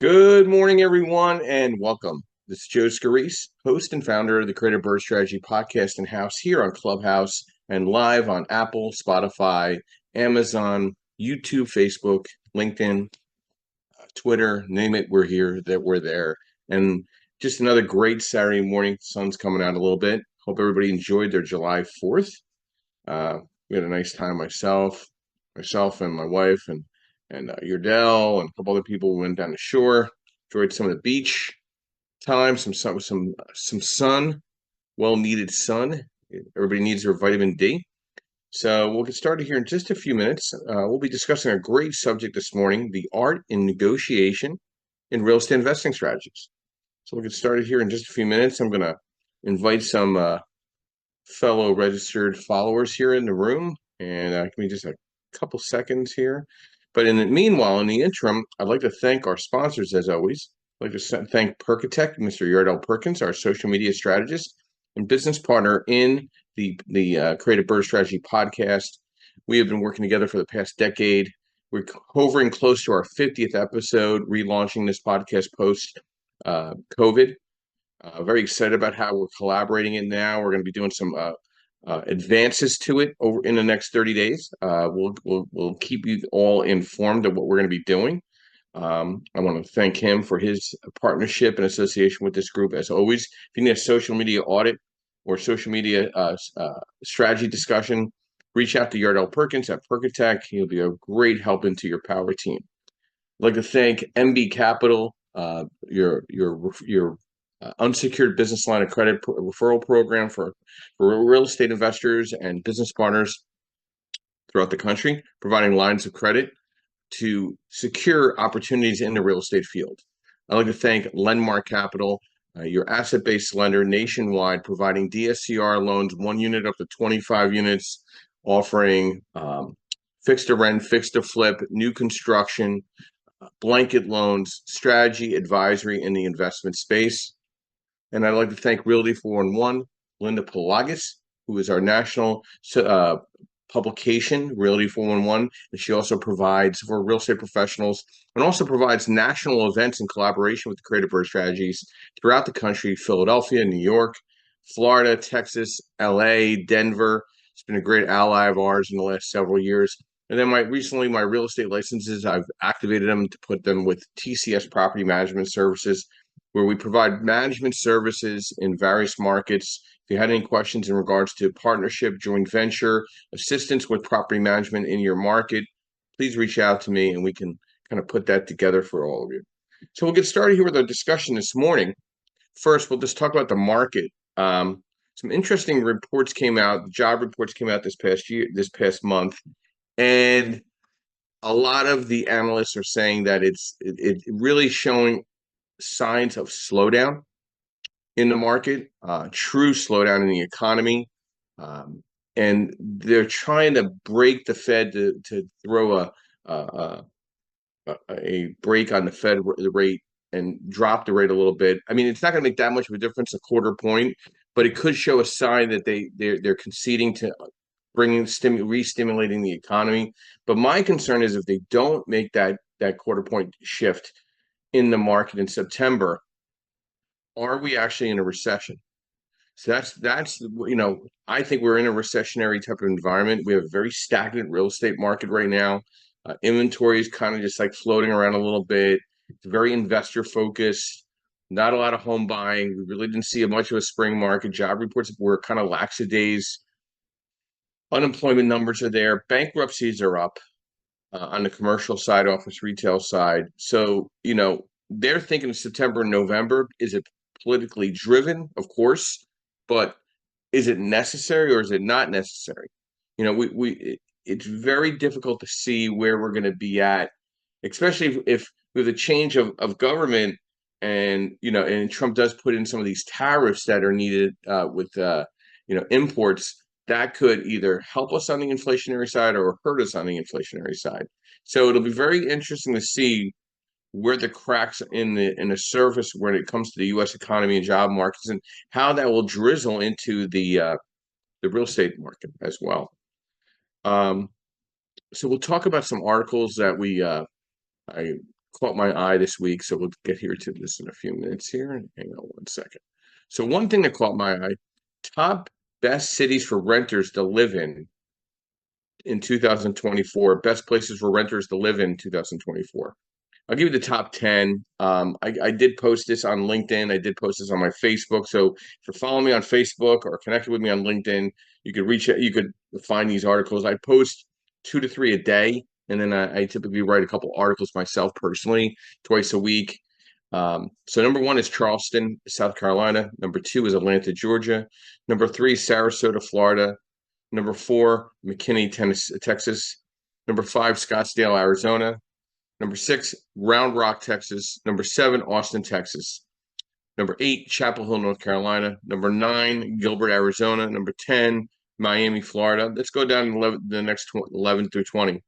Good morning, everyone, and welcome. This is Joe Scarice, host and founder of the Creative Bird Strategy podcast and house here on Clubhouse and live on Apple, Spotify, Amazon, YouTube, Facebook, LinkedIn, Twitter, name it, we're here, we're there. And just another great Saturday morning. Sun's coming out a little bit. Hope everybody enjoyed their July 4th. We had a nice time, myself and my wife and Yurdell and a couple other people went down the shore, enjoyed some of the beach time, some sun, well needed sun. Everybody needs their vitamin D. So we'll get started here in just a few minutes. We'll be discussing a great subject this morning: the art in negotiation in real estate investing strategies. So we'll get started here in just a few minutes. I'm going to invite some fellow registered followers here in the room, and give me just a couple seconds here. But in the meanwhile, in the interim, I'd like to thank our sponsors as always. I'd like to thank Perkatech, Mr. Yardell Perkins, our social media strategist and business partner in the Creative Bird Strategy podcast. We have been working together for the past decade. We're hovering close to our 50th episode, relaunching this podcast post COVID. Very excited about how we're collaborating it now. We're going to be doing some advances to it over in the next 30 days. We'll keep you all informed of what we're going to be doing. I want to thank him for his partnership and association with this group. As always, if you need a social media audit or social media strategy discussion, reach out to Yardell Perkins at Perkatech. He'll be a great help into your power team. I'd like to thank MB Capital, your unsecured business line of credit referral program for real estate investors and business partners throughout the country, providing lines of credit to secure opportunities in the real estate field. I'd like to thank Lendmark Capital, your asset-based lender nationwide, providing DSCR loans, 1 unit up to 25 units, offering fixed to rent, fixed to flip, new construction, blanket loans, strategy, advisory in the investment space. And I'd like to thank Realty 411, Linda Pelagas, who is our national publication, Realty 411. And she also provides for real estate professionals and also provides national events in collaboration with the Creative Bird Strategies throughout the country: Philadelphia, New York, Florida, Texas, LA, Denver. It's been a great ally of ours in the last several years. And then my real estate licenses, I've activated them to put them with TCS Property Management Services, where we provide management services in various markets. If you had any questions in regards to partnership, joint venture, assistance with property management in your market, please reach out to me and we can kind of put that together for all of you. So we'll get started here with our discussion this morning. First, we'll just talk about the market. Some interesting reports came out, job reports came out this past month, and a lot of the analysts are saying that it's really showing signs of slowdown in the market, true slowdown in the economy, and they're trying to break the Fed to throw a break on the Fed the rate and drop the rate a little bit. I mean, it's not going to make that much of a difference, a quarter point, but it could show a sign that they're conceding to re-stimulating the economy. But my concern is if they don't make that quarter point shift in the market in September, are we actually in a recession? So that's I think we're in a recessionary type of environment. We have a very stagnant real estate market right now. Inventory is kind of just like floating around a little bit. It's very investor focused. Not a lot of home buying. We really didn't see much of a spring market. Job reports were kind of lackadays. Unemployment numbers are there. Bankruptcies are up on the commercial side, office retail side. So, they're thinking of September and November. Is it politically driven? Of course. But is it necessary or is it not necessary? It's very difficult to see where we're going to be at, especially if with a change of government and Trump does put in some of these tariffs that are needed with imports. That could either help us on the inflationary side or hurt us on the inflationary side. So it'll be very interesting to see where the cracks in the surface when it comes to the U.S. economy and job markets, and how that will drizzle into the real estate market as well. So we'll talk about some articles that I caught my eye this week. So we'll get here to this in a few minutes here. Hang on one second. So one thing that caught my eye, top best cities for renters to live in 2024, best places for renters to live in 2024. I'll give you the top 10. I did post this on LinkedIn. I did post this on my Facebook. So if you're following me on Facebook or connected with me on LinkedIn, you could reach out, you could find these articles. I post 2 to 3 a day, and then I typically write a couple articles myself personally twice a week. So number one is Charleston, South Carolina. Number two is Atlanta, Georgia. Number three, Sarasota, Florida. Number four, McKinney, Tennessee, Texas. Number five, Scottsdale, Arizona. Number six, Round Rock, Texas. Number seven, Austin, Texas. Number eight, Chapel Hill, North Carolina. Number nine, Gilbert, Arizona. Number 10, Miami, Florida. Let's go down to 11, the next 11 through 20.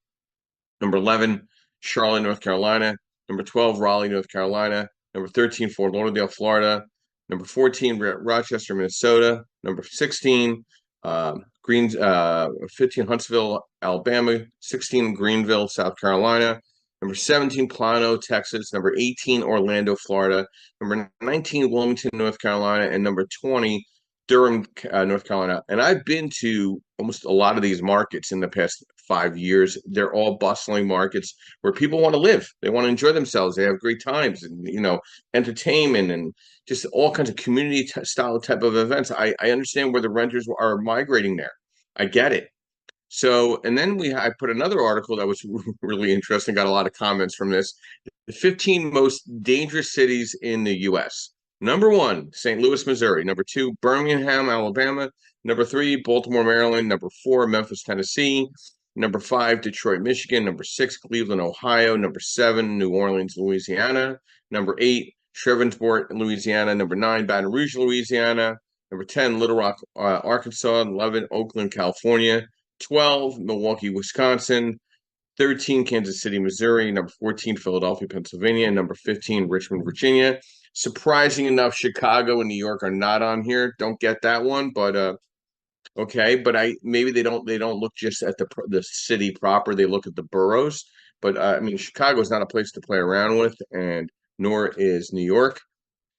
Number 11, Charlotte, North Carolina. Number 12, Raleigh, North Carolina. Number 13, Fort Lauderdale, Florida. Number 14, Rochester, Minnesota. Number 16, 15, Huntsville, Alabama. 16, Greenville, South Carolina. Number 17, Plano, Texas. Number 18, Orlando, Florida. Number 19, Wilmington, North Carolina. And number 20, Durham, North Carolina. And I've been to almost a lot of these markets in the past 5 years. They're all bustling markets where people want to live. They want to enjoy themselves. They have great times and, entertainment and just all kinds of community style type of events. I understand where the renters are migrating there. I get it. So, and then I put another article that was really interesting, got a lot of comments from this. The 15 most dangerous cities in the U.S. Number one, St. Louis, Missouri. Number two, Birmingham, Alabama. Number three, Baltimore, Maryland. Number four, Memphis, Tennessee. Number five, Detroit, Michigan. Number six, Cleveland, Ohio. Number seven, New Orleans, Louisiana. Number eight, Shreveport, Louisiana. Number nine, Baton Rouge, Louisiana. Number 10, Little Rock, Arkansas. 11, Oakland, California. 12, Milwaukee, Wisconsin. 13, Kansas City, Missouri. Number 14, Philadelphia, Pennsylvania. And number 15, Richmond, Virginia. Surprising enough, Chicago and New York are not on here. Don't get that one, but okay. But maybe they don't look just at the city proper. They look at the boroughs. But I mean, Chicago is not a place to play around with, and nor is New York.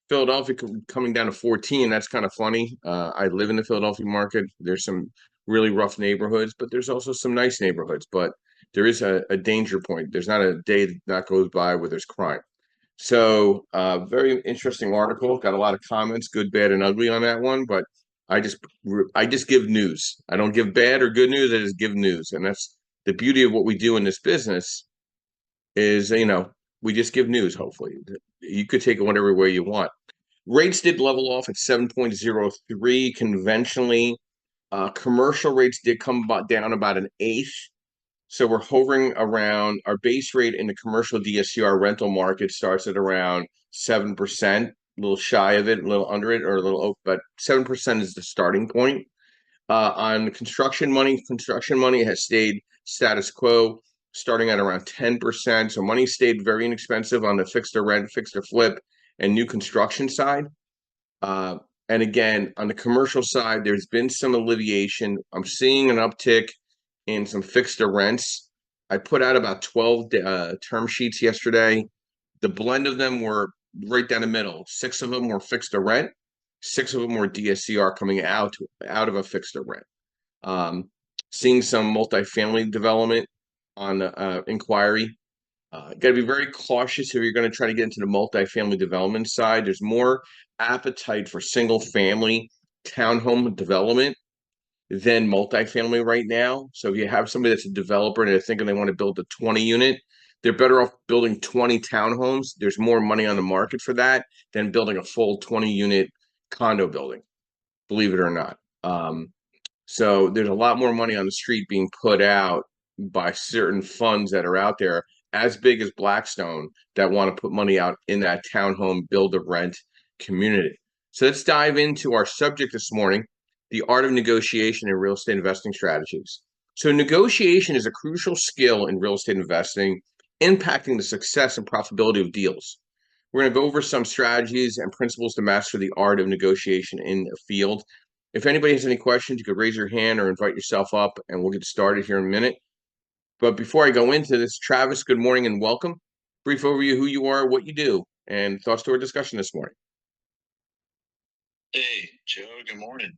Philadelphia coming down to 14. That's kind of funny. I live in the Philadelphia market. There's some really rough neighborhoods, but there's also some nice neighborhoods. But there is a danger point. There's not a day that goes by where there's crime. So, very interesting article. Got a lot of comments, good, bad, and ugly on that one. But I just give news. I don't give bad or good news. I just give news, and that's the beauty of what we do in this business. Is we just give news. Hopefully, you could take it whatever way you want. Rates did level off at 7.03 conventionally. Commercial rates did come down about an eighth. So we're hovering around our base rate in the commercial DSCR rental market starts at around 7%, a little shy of it, a little under it, or a little, but 7% is the starting point. On construction money has stayed status quo, starting at around 10%. So money stayed very inexpensive on the fixed to rent, fixed to flip, and new construction side. And again, on the commercial side, there's been some alleviation. I'm seeing an uptick in some fixed to rents. I put out about 12 term sheets yesterday. The blend of them were right down the middle. 6 of them were fixed to rent. 6 of them were DSCR coming out of a fixed to rent. Seeing some multifamily development on inquiry. Got to be very cautious if you're going to try to get into the multifamily development side. There's more appetite for single family townhome development than multifamily right now. So if you have somebody that's a developer and they're thinking they want to build a 20 unit, they're better off building 20 townhomes. There's more money on the market for that than building a full 20 unit condo building, believe it or not. So there's a lot more money on the street being put out by certain funds that are out there as big as Blackstone that want to put money out in that townhome build to rent community. So let's dive into our subject this morning, the art of negotiation in real estate investing strategies. So negotiation is a crucial skill in real estate investing, impacting the success and profitability of deals. We're going to go over some strategies and principles to master the art of negotiation in the field. If anybody has any questions, you could raise your hand or invite yourself up, and we'll get started here in a minute. But before I go into this, Travis, good morning and welcome. brief overview of who you are, what you do, and thoughts to our discussion this morning. Hey, Joe, good morning.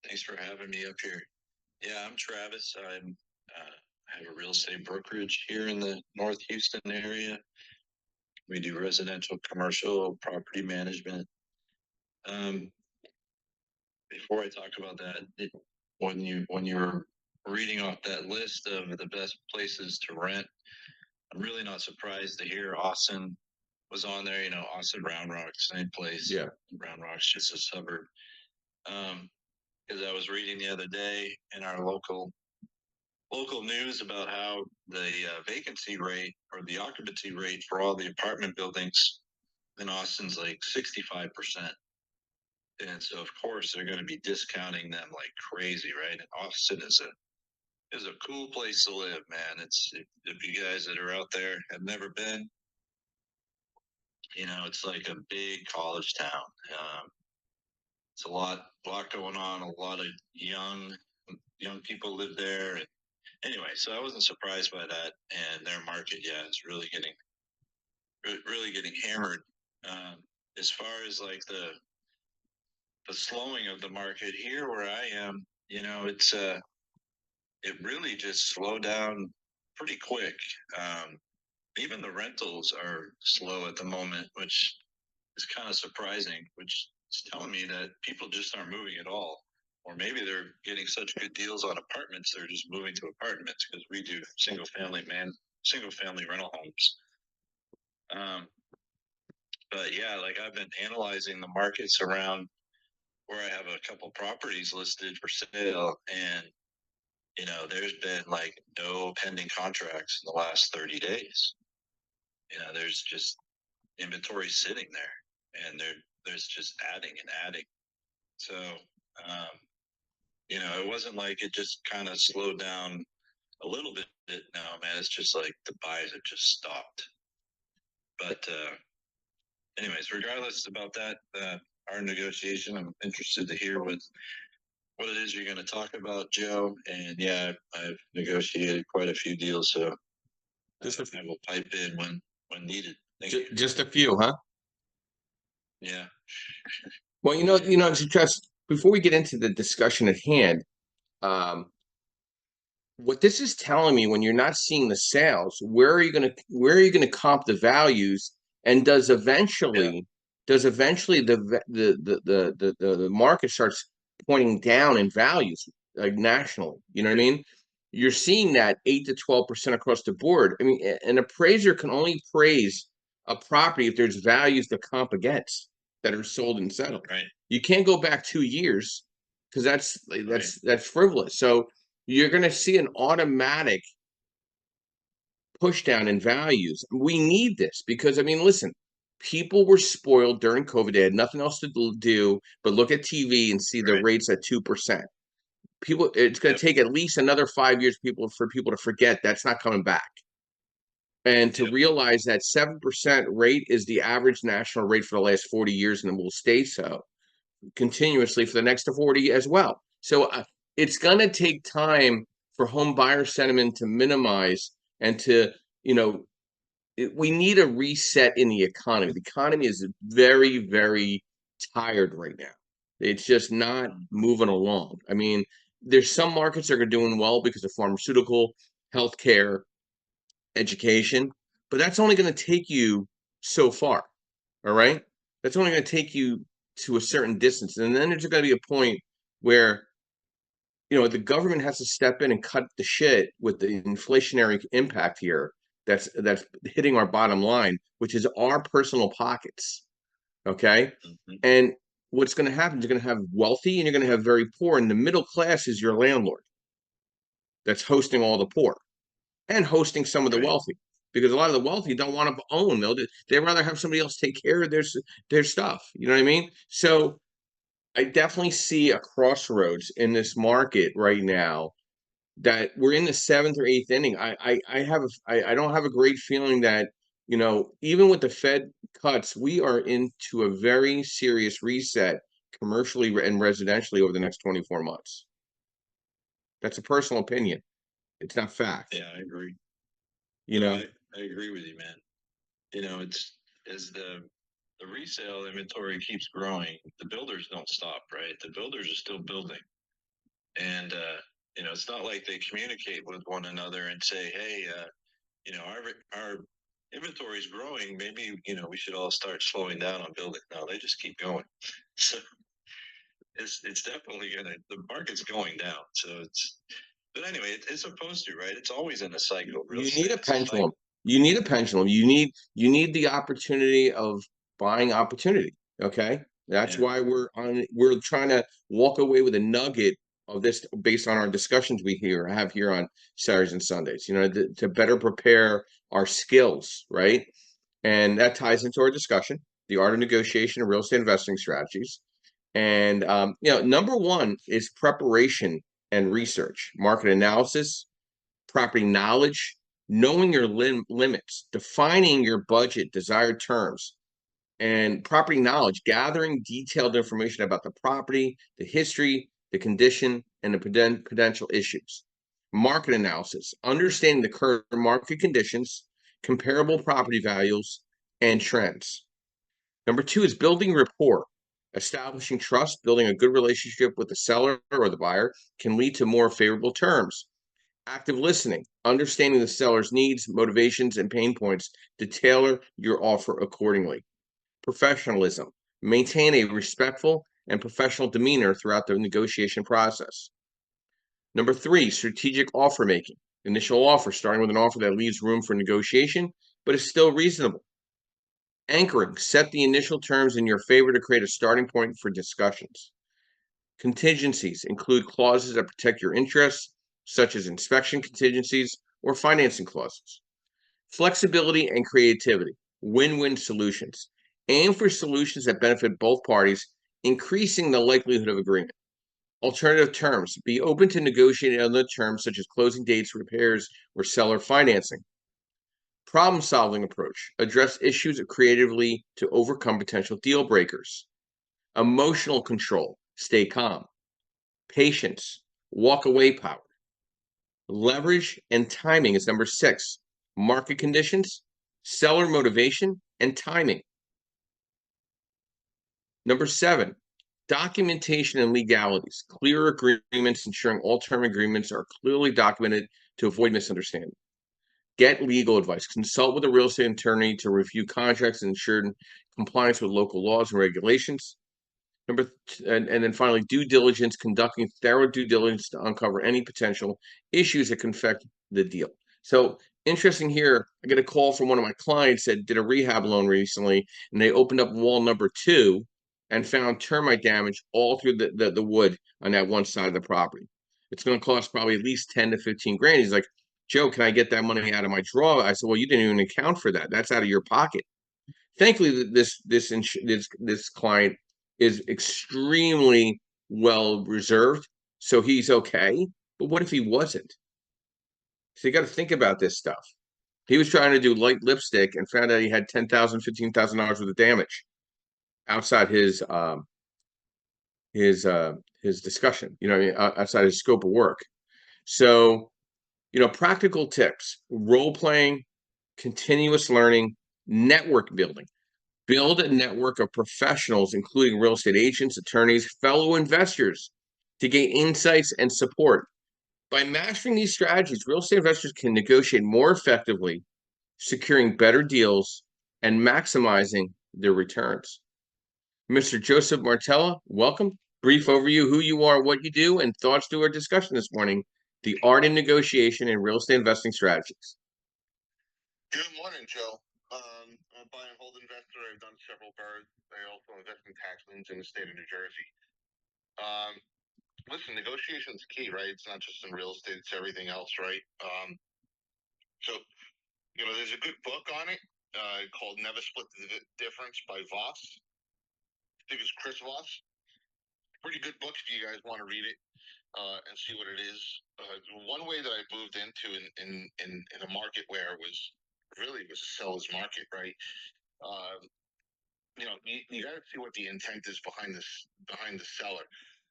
Thanks for having me up here. Yeah, I'm Travis. I have a real estate brokerage here in the North Houston area. We do residential, commercial, property management. Um, Before I talk about that, when you were reading off that list of the best places to rent, I'm really not surprised to hear Austin was on there. You know, Austin, Round Rock, same place. Yeah. Round Rock's just a suburb. Because I was reading the other day in our local news about how the vacancy rate or the occupancy rate for all the apartment buildings in Austin's like 65%. And so of course they're going to be discounting them like crazy, right? And Austin is a cool place to live, man. It's if you guys that are out there have never been, you know, it's like a big college town. It's a lot going on. A lot of young people live there. And anyway, so I wasn't surprised by that. And their market, yeah, is really getting hammered. Um, as far as like the slowing of the market here where I am, you know, it really just slowed down pretty quick. Um, Even the rentals are slow at the moment, which is kind of surprising, which is telling me that people just aren't moving at all. Or maybe they're getting such good deals on apartments, they're just moving to apartments because we do single family rental homes. Um, but yeah, like I've been analyzing the markets around where I have a couple properties listed for sale, and you know, there's been like no pending contracts in the last 30 days. You know, there's just inventory sitting there, and there's just adding and adding. So, um, you know, it wasn't like it just kind of slowed down a little bit. No, man, it's just like the buys have just stopped. But anyways, regardless about that, our negotiation, I'm interested to hear what it is you're going to talk about, Joe. And yeah, I've negotiated quite a few deals, so Just a, I will pipe in when needed. Thank you. just a few, huh? Yeah. Well, just before we get into the discussion at hand, um, what this is telling me, when you're not seeing the sales, where are you gonna comp the values, and Yeah. does eventually the market starts pointing down in values, like nationally? You know what I mean? You're seeing that 8 to 12% across the board. I mean, an appraiser can only praise a property if there's values to comp against that are sold and settled. Right. You can't go back 2 years because Right. that's frivolous. So you're going to see an automatic push down in values. We need this because, I mean, listen, people were spoiled during COVID. They had nothing else to do but look at TV and see the Right. rates at 2%. People, it's going to Yep. take at least another 5 years for people to forget that's not coming back. And to Yep. realize that 7% rate is the average national rate for the last 40 years and it will stay so continuously for the next 40 as well. So it's going to take time for home buyer sentiment to minimize and to, you know, we need a reset in the economy. The economy is very, very tired right now. It's just not moving along. I mean, there's some markets that are doing well because of pharmaceutical, healthcare, education, but that's only going to take you so far. All right. That's only going to take you to a certain distance. And then there's going to be a point where, the government has to step in and cut the shit with the inflationary impact here that's hitting our bottom line, which is our personal pockets. Okay. Mm-hmm. And what's going to happen is you're going to have wealthy and you're going to have very poor. And the middle class is your landlord that's hosting all the poor and hosting some of the Right. wealthy, because a lot of the wealthy don't want to own. They'd rather have somebody else take care of their stuff. You know what I mean? So I definitely see a crossroads in this market right now that we're in the seventh or eighth inning. I don't have a great feeling that, even with the Fed cuts, we are into a very serious reset commercially and residentially over the next 24 months. That's a personal opinion. It's not fact. Yeah, I agree. You No, know, I agree with you, man. it's as the resale inventory keeps growing, the builders don't stop, right? The builders are still building, and it's not like they communicate with one another and say, "Hey, our inventory is growing. Maybe we should all start slowing down on building." No, they just keep going. So it's definitely the market's going down. So but anyway, it's supposed to, right? It's always in a cycle. Real You need estate, a it's a cycle. pendulum. You need a pendulum. You need the opportunity of buying opportunity. Okay. That's Yeah. why we're trying to walk away with a nugget of this based on our discussions we have here on Saturdays and Sundays, to better prepare our skills, right? And that ties into our discussion, the art of negotiation and real estate investing strategies. And number one is preparation and research, market analysis, property knowledge, knowing your limits, defining your budget, desired terms, and property knowledge, gathering detailed information about the property, the history, the condition, and the potential issues. Market analysis, understanding the current market conditions, comparable property values, and trends. Number two is building rapport. Establishing trust, building a good relationship with the seller or the buyer can lead to more favorable terms. Active listening, understanding the seller's needs, motivations, and pain points to tailor your offer accordingly. Professionalism, maintain a respectful and professional demeanor throughout the negotiation process. Number three, strategic offer making. Initial offer, starting with an offer that leaves room for negotiation, but is still reasonable. Anchoring, set the initial terms in your favor to create a starting point for discussions. Contingencies include clauses that protect your interests, such as inspection contingencies or financing clauses. Flexibility and creativity, win-win solutions. Aim for solutions that benefit both parties, increasing the likelihood of agreement. Alternative terms, be open to negotiating other terms such as closing dates, repairs, or seller financing. Problem-solving approach, address issues creatively to overcome potential deal breakers. Emotional control, stay calm. Patience, walk away power. Leverage and timing is number six. Market conditions, seller motivation, and timing. Number seven, documentation and legalities. Clear agreements, ensuring all term agreements are clearly documented to avoid misunderstanding. Get legal advice. Consult with a real estate attorney to review contracts and ensure compliance with local laws and regulations. And then finally, due diligence, conducting thorough due diligence to uncover any potential issues that can affect the deal. So interesting here, I get a call from one of my clients that did a rehab loan recently, and they opened up wall number 2 and found termite damage all through the wood on that one side of the property. It's going to cost probably at least 10 to 15 grand. He's like, Joe, can I get that money out of my drawer? I said, well, you didn't even account for that. That's out of your pocket. Thankfully, this client is extremely well reserved, so he's okay. But what if he wasn't? So you got to think about this stuff. He was trying to do light lipstick and found out he had $10,000, $15,000 worth of damage outside his discussion. Outside his scope of work. So, practical tips: role playing, continuous learning, network building. Build a network of professionals, including real estate agents, attorneys, fellow investors, to gain insights and support. By mastering these strategies, real estate investors can negotiate more effectively, securing better deals and maximizing their returns. Mr. Joseph Martella, welcome. Brief overview, who you are, what you do, and thoughts to our discussion this morning, the art in negotiation and real estate investing strategies. Good morning, Joe. I'm a buy and hold investor. I've done several birds. I also invest in tax liens in the state of New Jersey. Listen, negotiation is key, right? It's not just in real estate; it's everything else, right? So there's a good book on it called "Never Split the Difference" by Voss. I think it's Chris Voss. Pretty good book if you guys want to read it and see what it is. One way that I moved into in a market where it was a seller's market, right? You got to see what the intent is behind the seller.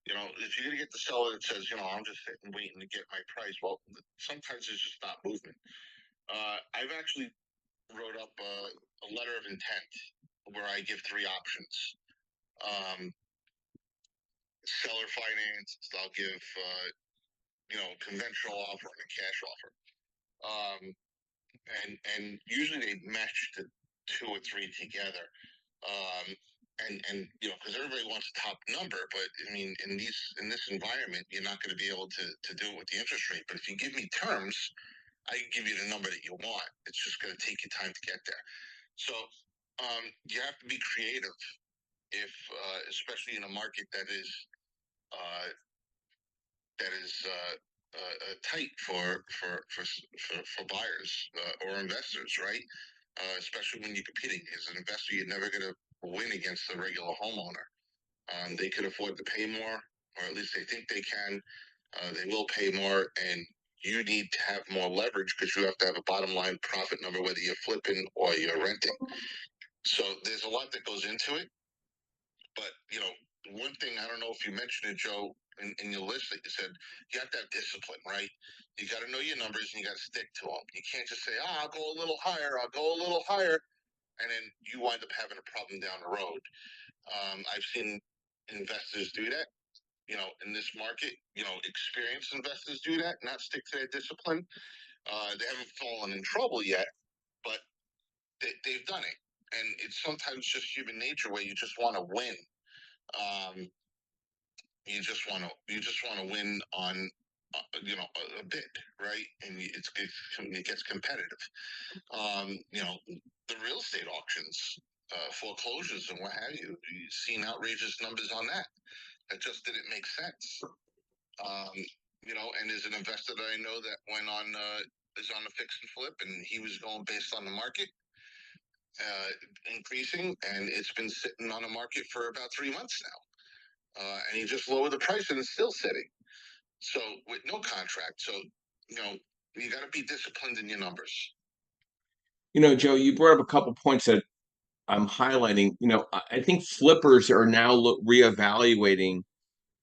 If you're gonna get the seller that says, I'm just sitting waiting to get my price, well, sometimes it's just not movement. I've actually wrote up a letter of intent where I give 3 options. Seller finance, I'll give conventional offer and a cash offer. And usually they mesh the 2 or 3 together. And because everybody wants a top number, but I mean, in this environment, you're not going to be able to do it with the interest rate. But if you give me terms, I can give you the number that you want. It's just going to take you time to get there. So you have to be creative, if especially in a market that is tight for buyers or investors, right? Especially when you're competing as an investor, you're never going to win against the regular homeowner. They could afford to pay more, or at least they think they can. They will pay more, and you need to have more leverage because you have to have a bottom line profit number, whether you're flipping or you're renting. So there's a lot that goes into it. But one thing, I don't know if you mentioned it, Joe, in your list that you said, you have to have discipline, right? You got to know your numbers and you got to stick to them. You can't just say, I'll go a little higher, and then you wind up having a problem down the road. I've seen investors do that, in this market. Experienced investors do that, not stick to their discipline. They haven't fallen in trouble yet, but they've done it. And it's sometimes just human nature where you just want to win. You just want to win on a bid, right? And it gets competitive. The real estate auctions, foreclosures, and what have you. You've seen outrageous numbers on that. That just didn't make sense. And there's an investor that I know that went on is on a fix and flip, and he was going based on the market increasing, and it's been sitting on the market for about 3 months now. And he just lowered the price and it's still sitting. So with no contract. So, you got to be disciplined in your numbers. Joe, you brought up a couple points that I'm highlighting. I think flippers are now reevaluating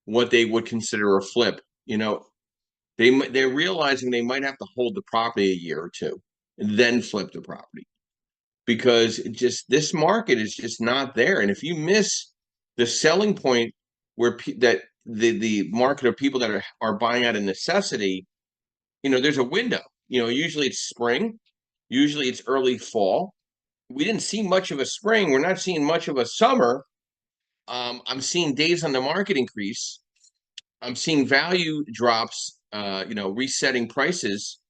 what they would consider a flip. They're realizing they might have to hold the property a year or two and then flip the property, because this market is just not there. And if you miss the selling point where that the market of people that are buying out of necessity, there's a window. Usually it's spring, usually it's early fall. We didn't see much of a spring. We're not seeing much of a summer. I'm seeing days on the market increase. I'm seeing value drops. Resetting prices.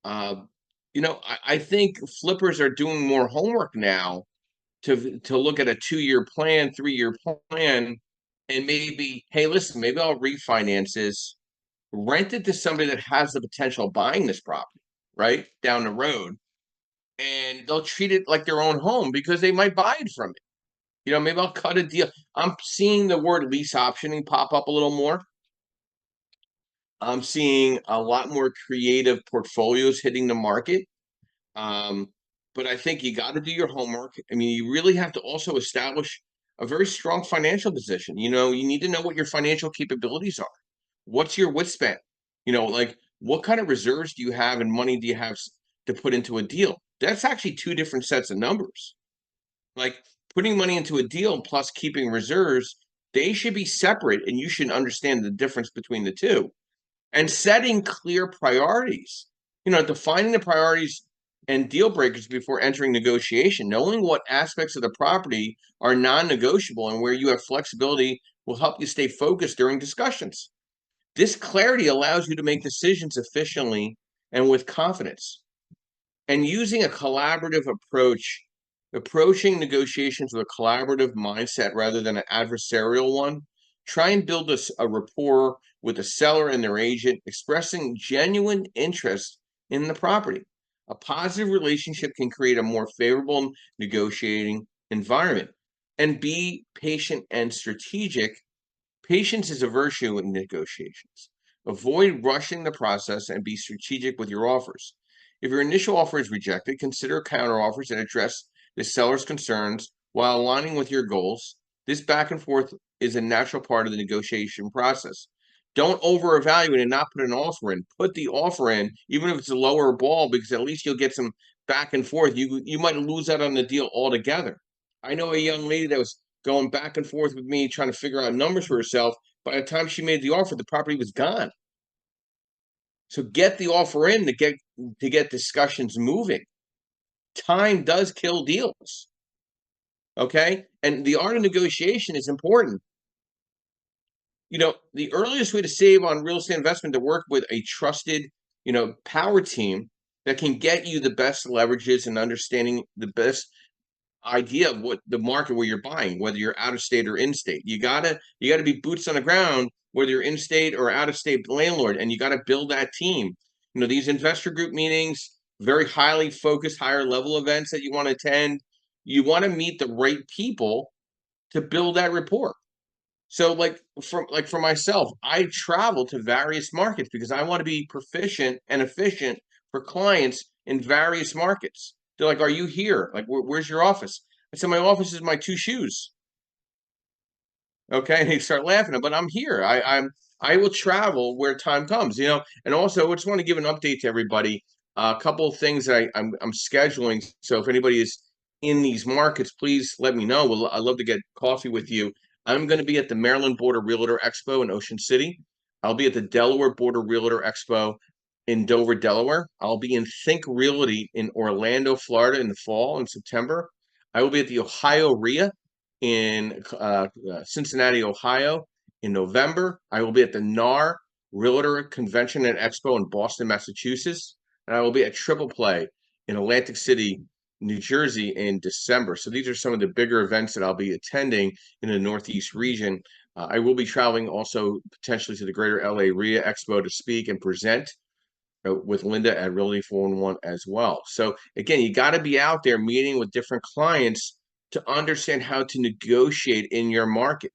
I think flippers are doing more homework now to look at a 2-year plan, 3-year plan, and maybe, hey, listen, maybe I'll refinance this, rent it to somebody that has the potential of buying this property right down the road, and they'll treat it like their own home because they might buy it from it. Maybe I'll cut a deal. I'm seeing the word lease optioning pop up a little more. I'm seeing a lot more creative portfolios hitting the market. But I think you got to do your homework. I mean, you really have to also establish a very strong financial position. You need to know what your financial capabilities are. What's your wit span? Like what kind of reserves do you have and money do you have to put into a deal? That's actually 2 different sets of numbers. Like putting money into a deal plus keeping reserves, they should be separate, and you should understand the difference between the two. And setting clear priorities, defining the priorities and deal breakers before entering negotiation. Knowing what aspects of the property are non-negotiable and where you have flexibility will help you stay focused during discussions. This clarity allows you to make decisions efficiently and with confidence. And using a collaborative approach, approaching negotiations with a collaborative mindset rather than an adversarial one. Try and build a rapport with the seller and their agent, expressing genuine interest in the property. A positive relationship can create a more favorable negotiating environment. And be patient and strategic. Patience is a virtue in negotiations. Avoid rushing the process and be strategic with your offers. If your initial offer is rejected, consider counteroffers that address the seller's concerns while aligning with your goals. This back and forth is a natural part of the negotiation process. Don't over-evaluate and not put an offer in. Put the offer in, even if it's a lower ball, because at least you'll get some back and forth, you might lose out on the deal altogether. I know a young lady that was going back and forth with me trying to figure out numbers for herself. By the time she made the offer, the property was gone. So get the offer in to get discussions moving. Time does kill deals. Okay? And the art of negotiation is important. You know, the earliest way to save on real estate investment to work with a trusted, power team that can get you the best leverages and understanding the best idea of what the market where you're buying, whether you're out of state or in state. You gotta be boots on the ground, whether you're in state or out of state landlord, and you gotta build that team. These investor group meetings, very highly focused, higher level events that you want to attend. You want to meet the right people to build that rapport. So for myself, I travel to various markets because I want to be proficient and efficient for clients in various markets. They're like, "Are you here? Like, where's your office?" I said, "My office is my two shoes." Okay, and they start laughing, but I'm here. I will travel where time comes, And also, I just want to give an update to everybody. A couple of things that I'm scheduling. So if anybody is in these markets, please let me know. I'd love to get coffee with you. I'm going to be at the Maryland Border Realtor Expo in Ocean City. I'll be at the Delaware Border Realtor Expo in Dover, Delaware. I'll be in Think Realty in Orlando, Florida in the fall in September. I will be at the Ohio RIA in Cincinnati, Ohio in November. I will be at the NAR Realtor Convention and Expo in Boston, Massachusetts. And I will be at Triple Play in Atlantic City, New Jersey in December. So these are some of the bigger events that I'll be attending in the Northeast region. I will be traveling also potentially to the Greater LA RIA Expo to speak and present with Linda at Realty 411 as well. So again, you got to be out there meeting with different clients to understand how to negotiate in your market.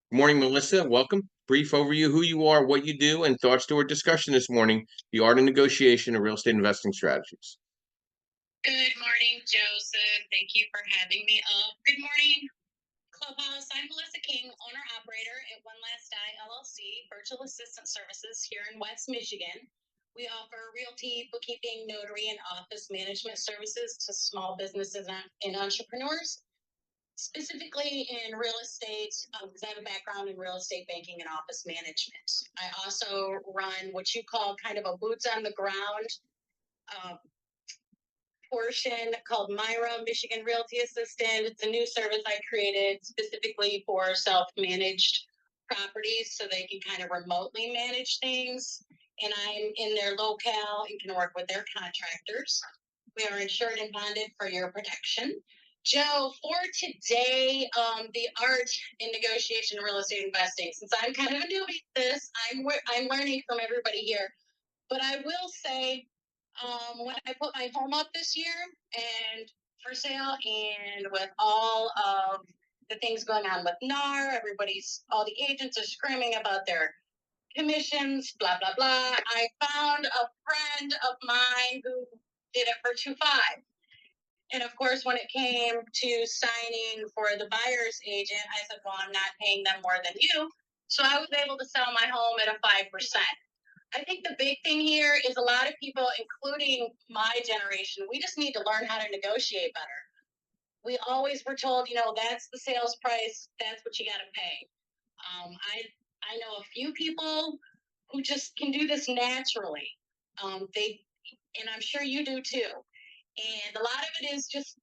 Good morning, Melissa. Welcome. Brief overview, who you are, what you do, and thoughts to our discussion this morning, the art of negotiation of real estate investing strategies. Good morning, Joseph. Thank you for having me up. Good morning, Clubhouse. I'm Melissa King, owner-operator at One Last Die LLC, virtual assistant services here in West Michigan. We offer realty, bookkeeping, notary, and office management services to small businesses and entrepreneurs, specifically in real estate, because I have a background in real estate banking and office management. I also run what you call kind of a boots on the ground portion called Myra, Michigan Realty Assistant. It's a new service I created specifically for self-managed properties so they can kind of remotely manage things. And I'm in their locale and can work with their contractors. We are insured and bonded for your protection. Joe, for today, the art in negotiation and real estate investing. Since I'm kind of a newbie at this, I'm learning from everybody here. But I will say, when I put my home up this year and for sale, and with all of the things going on with NAR, all the agents are screaming about their commissions, blah, blah, blah. I found a friend of mine who did it for 2.5. And of course, when it came to signing for the buyer's agent, I said, well, I'm not paying them more than you. So I was able to sell my home at a 5%. I think the big thing here is a lot of people, including my generation, we just need to learn how to negotiate better. We always were told, that's the sales price. That's what you got to pay. I know a few people who just can do this naturally. And I'm sure you do too. And a lot of it is just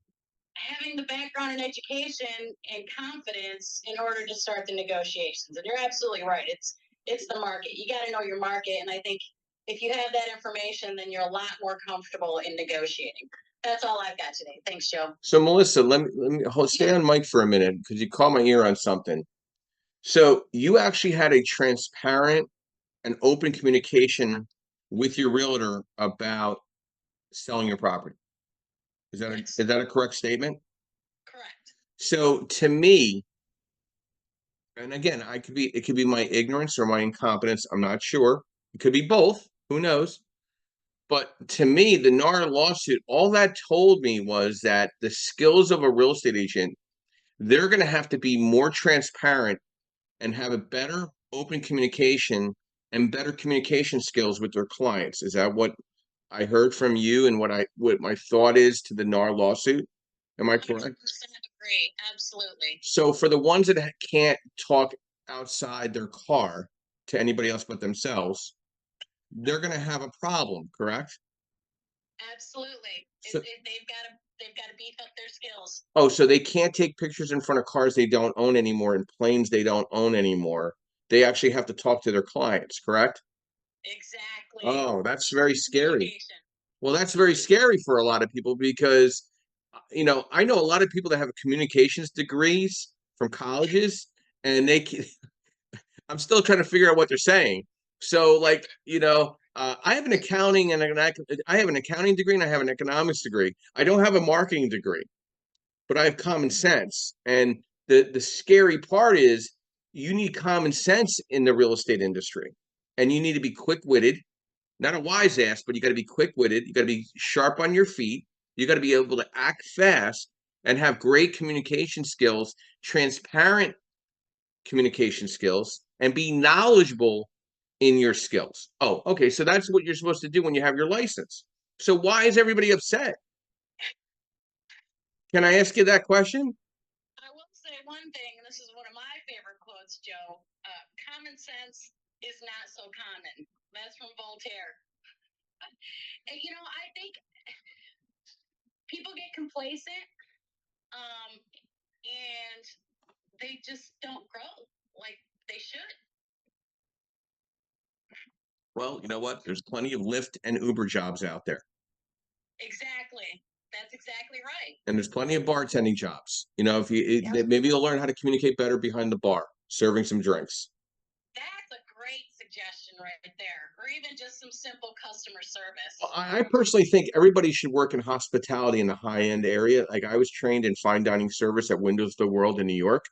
having the background in education and confidence in order to start the negotiations. And you're absolutely right. It's the market. You got to know your market. And I think if you have that information, then you're a lot more comfortable in negotiating. That's all I've got today. Thanks, Joe. So Melissa, let me stay on mic for a minute because you caught my ear on something. So you actually had a transparent and open communication with your realtor about selling your property. Is that a correct statement? Correct. So to me, and again, it could be my ignorance or my incompetence. I'm not sure. It could be both. Who knows? But to me, the NAR lawsuit, all that told me was that the skills of a real estate agent, they're going to have to be more transparent and have a better open communication and better communication skills with their clients. Is that what I heard from you and what my thought is to the NAR lawsuit. Am I correct? 100% agree. Absolutely. So for the ones that can't talk outside their car to anybody else but themselves, they're going to have a problem, correct? Absolutely. So, They've got to beef up their skills. oh, so they can't take pictures in front of cars they don't own anymore and planes they don't own anymore. They actually have to talk to their clients, correct? Exactly. Oh, that's very scary. Communication. Well, that's very scary for a lot of people because, I know a lot of people that have communications degrees from colleges, and I'm still trying to figure out what they're saying. So, like, I have an accounting I have an accounting degree and I have an economics degree. I don't have a marketing degree, but I have common sense. And the scary part is you need common sense in the real estate industry, and you need to be quick witted, not a wise ass, but you got to be quick witted. You got to be sharp on your feet. You got to be able to act fast and have great communication skills, transparent communication skills, and be knowledgeable in your skills. Oh, okay. So that's what you're supposed to do when you have your license. So why is everybody upset? Can I ask you that question? I will say one thing, and this is one of my favorite quotes, Joe. Common sense is not so common. That's from Voltaire. And, I think people get complacent, and they just don't grow like they should. Well, you know what? There's plenty of Lyft and Uber jobs out there. Exactly. That's exactly right. And there's plenty of bartending jobs. If maybe you'll learn how to communicate better behind the bar, serving some drinks. That's a great suggestion right there. Or even just some simple customer service. Well, I personally think everybody should work in hospitality in the high-end area. Like I was trained in fine dining service at Windows of the World in New York.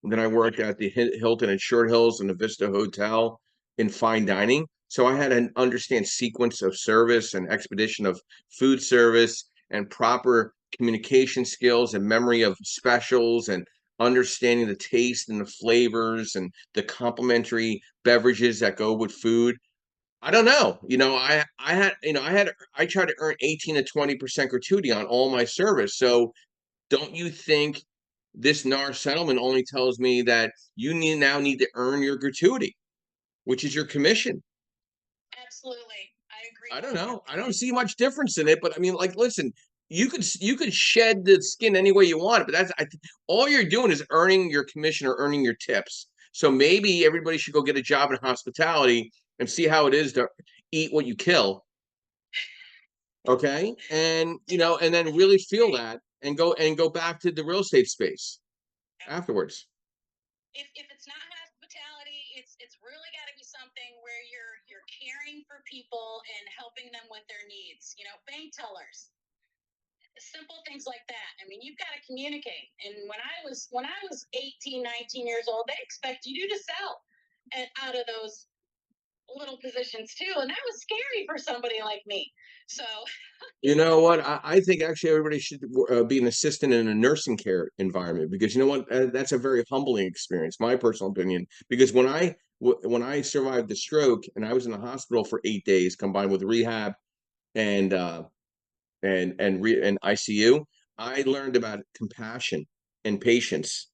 And then I worked at the Hilton at Short Hills and the Vista Hotel in fine dining. So I had to understand sequence of service and expedition of food service and proper communication skills and memory of specials and understanding the taste and the flavors and the complementary beverages that go with food. I don't know. I try to earn 18 to 20% gratuity on all my service. So don't you think this NAR settlement only tells me that you now need to earn your gratuity, which is your commission? Absolutely. I agree. I don't know. I don't see much difference in it, but I mean, like, listen, you could shed the skin any way you want, but all you're doing is earning your commission or earning your tips. So maybe everybody should go get a job in hospitality and see how it is to eat what you kill. Okay. And then really feel that and go back to the real estate space afterwards. If it's not hospitality, it's really got to be something where you're caring for people and helping them with their needs. Bank tellers, simple things like that. I mean, you've got to communicate. And when I was 18, 19 years old, they expect you to sell out of those little positions too, and that was scary for somebody like me. So you know what? I think actually everybody should be an assistant in a nursing care environment because you know what? That's a very humbling experience, my personal opinion. Because when I survived the stroke and I was in the hospital for 8 days, combined with rehab and and ICU, I learned about compassion and patience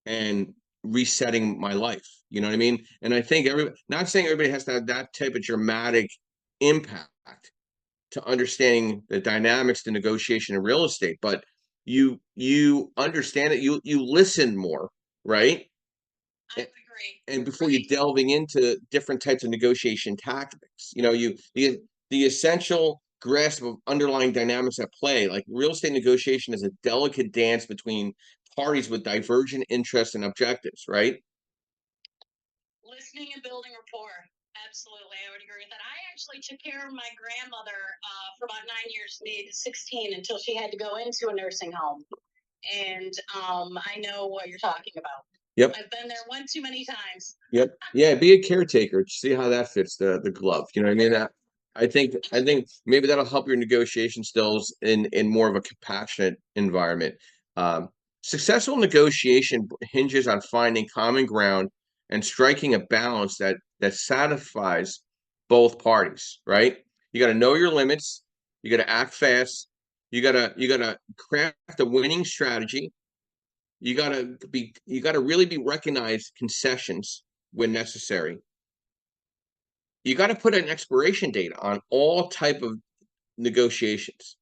and resetting my life. You know what I mean? And I think not saying everybody has to have that type of dramatic impact to understanding the dynamics, the negotiation in real estate, but you understand it, you listen more, right? I would agree. And before you delving into different types of negotiation tactics, the essential grasp of underlying dynamics at play. Like real estate negotiation is a delicate dance between parties with divergent interests and objectives, right? Listening and building rapport. Absolutely, I would agree with that. I actually took care of my grandmother for about 9 years, maybe 16, until she had to go into a nursing home. And I know what you're talking about. Yep. I've been there one too many times. Yep. Yeah, be a caretaker. See how that fits the glove. You know what I mean? I think maybe that'll help your negotiation skills in more of a compassionate environment. Successful negotiation hinges on finding common ground and striking a balance that satisfies both parties, right? You got to know your limits. You got to act fast. You gotta craft a winning strategy. You gotta really be recognized concessions when necessary. You got to put an expiration date on all type of negotiations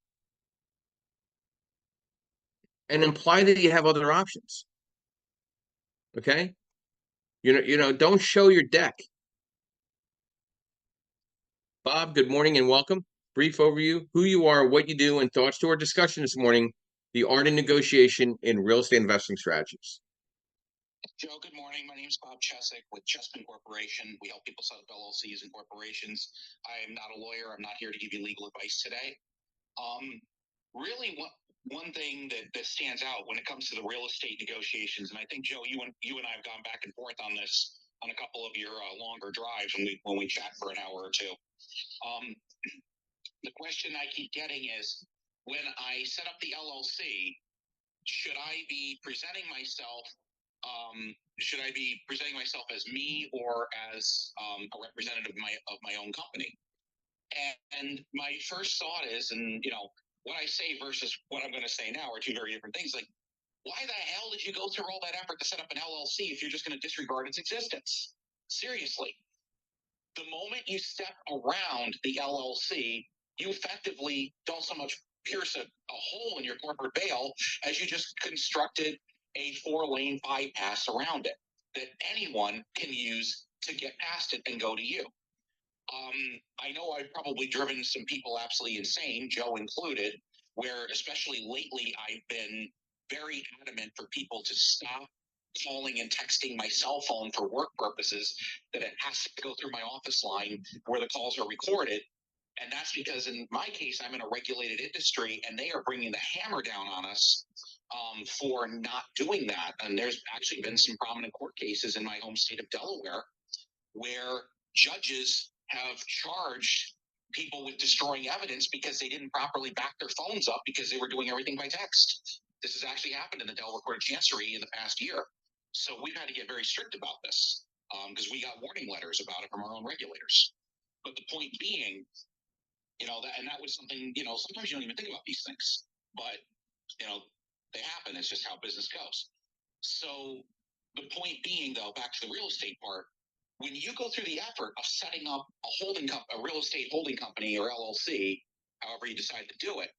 and imply that you have other options. Okay? Don't show your deck. Bob, good morning and welcome. Brief overview, who you are, what you do, and thoughts to our discussion this morning, the art of negotiation in real estate investing strategies. Joe, good morning. My name is Bob Chesick with Chespin Corporation. We help people set up LLCs and corporations. I am not a lawyer. I'm not here to give you legal advice today. Really, one thing that stands out when it comes to the real estate negotiations, and I think, Joe, you and I have gone back and forth on this on a couple of your longer drives when we chat for an hour or two. The question I keep getting is, when I set up the LLC, should I be presenting myself as me or as a representative of my own company? And my first thought is, and what I say versus what I'm going to say now are two very different things. Like, why the hell did you go through all that effort to set up an LLC if you're just going to disregard its existence? Seriously. The moment you step around the LLC, you effectively don't so much pierce a hole in your corporate veil as you just constructed a 4-lane bypass around it that anyone can use to get past it and go to you. I know I've probably driven some people absolutely insane, Joe included, where especially lately I've been very adamant for people to stop calling and texting my cell phone for work purposes, that it has to go through my office line where the calls are recorded. And that's because in my case, I'm in a regulated industry and they are bringing the hammer down on us for not doing that. And there's actually been some prominent court cases in my home state of Delaware where judges have charged people with destroying evidence because they didn't properly back their phones up because they were doing everything by text. This has actually happened in the Delaware Court of Chancery in the past year. So we've had to get very strict about this because we got warning letters about it from our own regulators. But the point being, that was something, sometimes you don't even think about these things, but, they happen. It's just how business goes. So the point being, though, back to the real estate part, when you go through the effort of setting up a real estate holding company or LLC, however you decide to do it,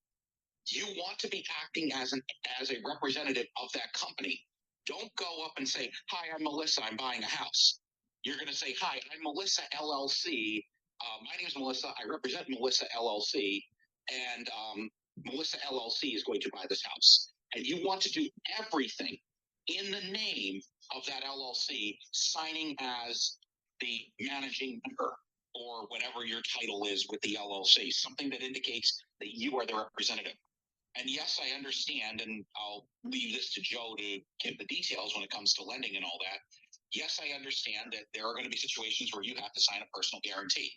you want to be acting as a representative of that company. Don't go up and say, "Hi, I'm Melissa. I'm buying a house." You're going to say, "Hi, I'm Melissa LLC. My name is Melissa. I represent Melissa LLC, and Melissa LLC is going to buy this house." And you want to do everything in the name of that LLC, signing as the managing member or whatever your title is with the LLC, something that indicates that you are the representative. And yes, I understand, and I'll leave this to Joe to give the details when it comes to lending and all that. Yes, I understand that there are going to be situations where you have to sign a personal guarantee.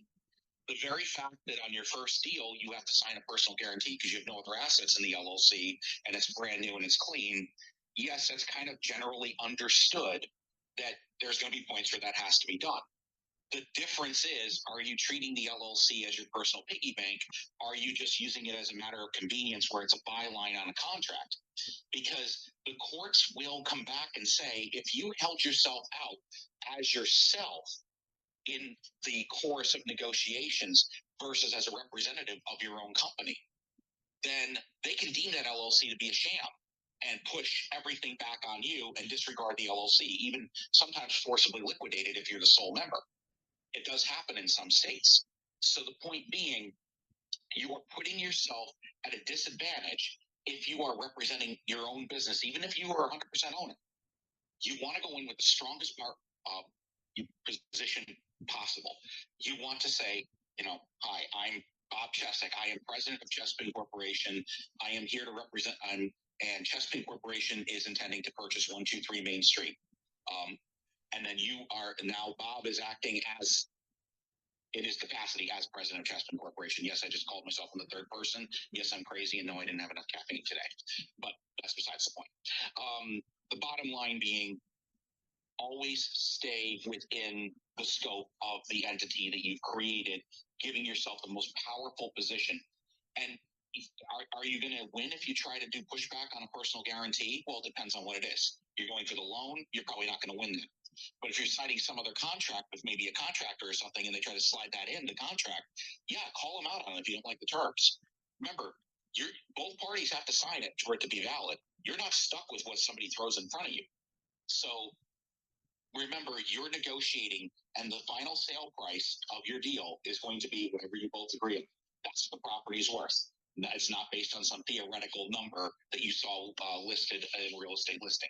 The very fact that on your first deal, you have to sign a personal guarantee because you have no other assets in the LLC and it's brand new and it's clean. Yes, that's kind of generally understood that there's going to be points where that has to be done. The difference is, are you treating the LLC as your personal piggy bank? Are you just using it as a matter of convenience where it's a byline on a contract? Because the courts will come back and say, if you held yourself out as yourself in the course of negotiations versus as a representative of your own company, then they can deem that LLC to be a sham and push everything back on you and disregard the LLC, even sometimes forcibly liquidate it if you're the sole member. It does happen in some states. So the point being, you are putting yourself at a disadvantage if you are representing your own business, even if you are 100% owner. You want to go in with the strongest position possible. You want to say, "Hi, I'm Bob Chesick. I am president of Chespin Corporation. I am here to represent, and Chespin Corporation is intending to purchase 123 Main Street." And then Bob is acting as in his capacity as president of Chespin Corporation. Yes, I just called myself in the third person. Yes, I'm crazy, and no, I didn't have enough caffeine today. But that's besides the point. The bottom line being, always stay within the scope of the entity that you've created giving yourself the most powerful position. And are you going to win if you try to do pushback on a personal guarantee? Well, it depends on what it is. You're going for the loan, you're probably not going to win that. But if you're signing some other contract with maybe a contractor or something and they try to slide that in the contract, yeah, call them out on it if you don't like the terms. Remember, both parties have to sign it for it to be valid. You're not stuck with what somebody throws in front of you. So remember, you're negotiating, and the final sale price of your deal is going to be whatever you both agree on. That's what the property's worth. It's not based on some theoretical number that you saw listed in real estate listing.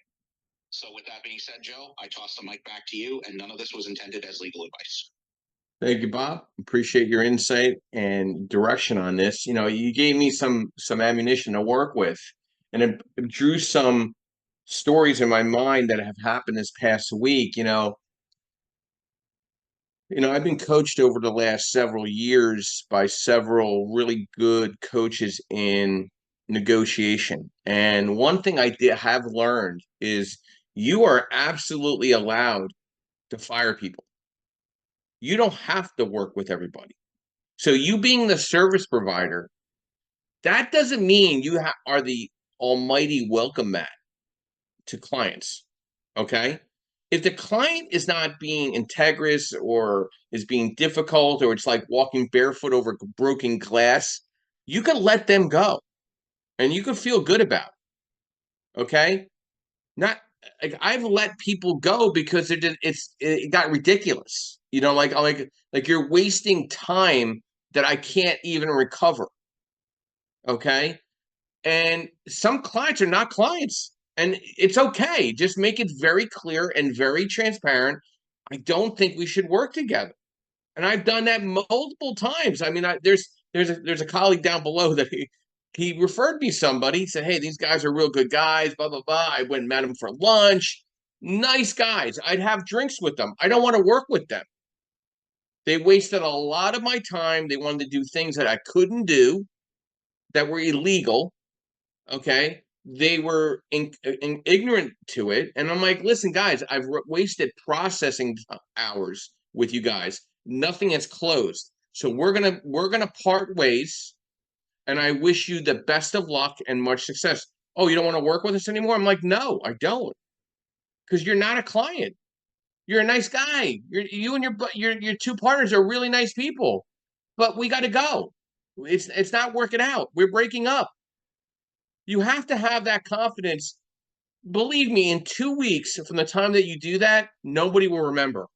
So with that being said, Joe, I toss the mic back to you, and none of this was intended as legal advice. Thank you, Bob. Appreciate your insight and direction on this. You know, you gave me some ammunition to work with, and it drew some stories in my mind that have happened this past week. I've been coached over the last several years by several really good coaches in negotiation. And one thing I have learned is you are absolutely allowed to fire people. You don't have to work with everybody. So you being the service provider, that doesn't mean you are the almighty welcome mat to clients. Okay? If the client is not being integrous or is being difficult, or it's like walking barefoot over broken glass, you can let them go and you can feel good about it. Okay? Not like I've let people go because it got ridiculous. Like you're wasting time that I can't even recover. Okay? And some clients are not clients. And it's okay. Just make it very clear and very transparent. I don't think we should work together. And I've done that multiple times. I mean, there's a colleague down below that he referred me somebody. He said, "Hey, these guys are real good guys, blah, blah, blah." I went and met them for lunch. Nice guys. I'd have drinks with them. I don't want to work with them. They wasted a lot of my time. They wanted to do things that I couldn't do, that were illegal. Okay. They were ignorant to it. And I'm like, listen, guys, I've wasted processing hours with you guys. Nothing has closed. So we're gonna part ways. And I wish you the best of luck and much success. Oh, you don't want to work with us anymore? I'm like, no, I don't. Because you're not a client. You're a nice guy. You and your two partners are really nice people. But we got to go. It's not working out. We're breaking up. You have to have that confidence. Believe me, in 2 weeks from the time that you do that, nobody will remember.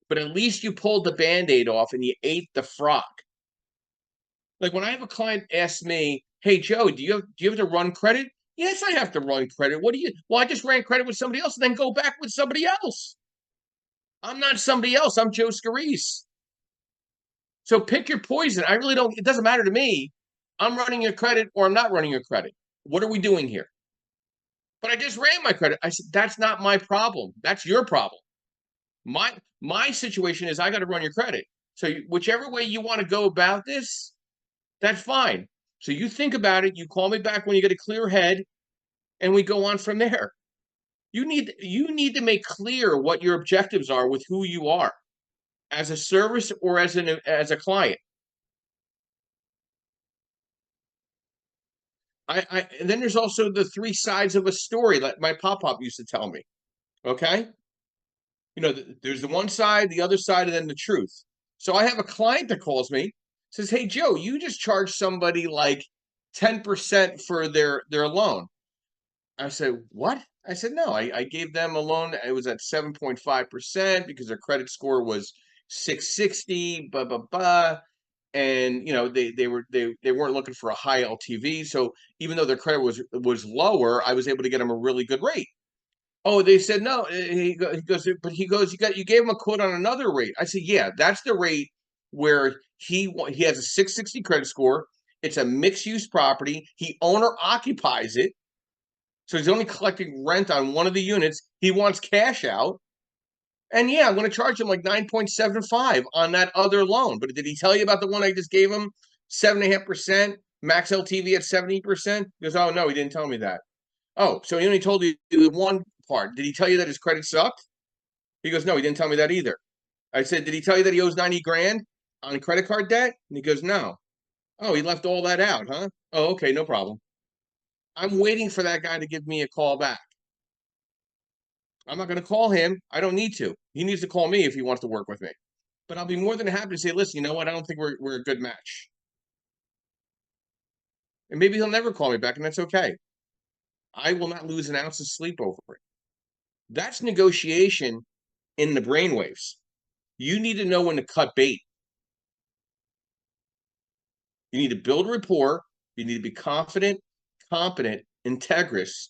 But at least you pulled the Band-Aid off and you ate the frog. Like when I have a client ask me, "Hey Joe, do you have to run credit?" Yes, I have to run credit. What do you? Well, I just ran credit with somebody else and then go back with somebody else. I'm not somebody else. I'm Joe Scarice. So pick your poison. I really don't. It doesn't matter to me. I'm running your credit or I'm not running your credit. What are we doing here? But I just ran my credit. I said, that's not my problem. That's your problem. My situation is I got to run your credit. So whichever way you want to go about this, that's fine. So you think about it. You call me back when you get a clear head, and we go on from there. You need to make clear what your objectives are with who you are, as a service or as a client. And then there's also the three sides of a story that my pop used to tell me. Okay. There's the one side, the other side, and then the truth. So I have a client that calls me, says, "Hey, Joe, you just charged somebody like 10% for their loan." I said, "What?" I said, "No, I gave them a loan. It was at 7.5% because their credit score was 660, blah, blah, blah. And, they weren't looking for a high LTV. So even though their credit was lower, I was able to get them a really good rate." Oh, they said no. He goes, you gave him a quote on another rate. I said, yeah, that's the rate where he has a 660 credit score. It's a mixed use property. He owner occupies it. So he's only collecting rent on one of the units. He wants cash out. And yeah, I'm going to charge him like 9.75 on that other loan. But did he tell you about the one I just gave him? 7.5%, max LTV at 70%? He goes, oh, no, he didn't tell me that. Oh, so he only told you the one part. Did he tell you that his credit sucked? He goes, no, he didn't tell me that either. I said, did he tell you that he owes 90 grand? on credit card debt? And he goes, no. Oh, he left all that out, huh? Oh, okay, no problem. I'm waiting for that guy to give me a call back. I'm not going to call him. I don't need to. He needs to call me if he wants to work with me. But I'll be more than happy to say, listen, you know what? I don't think we're a good match. And maybe he'll never call me back, and that's okay. I will not lose an ounce of sleep over it. That's negotiation in the brainwaves. You need to know when to cut bait. You need to build rapport. You need to be confident, competent, integrous.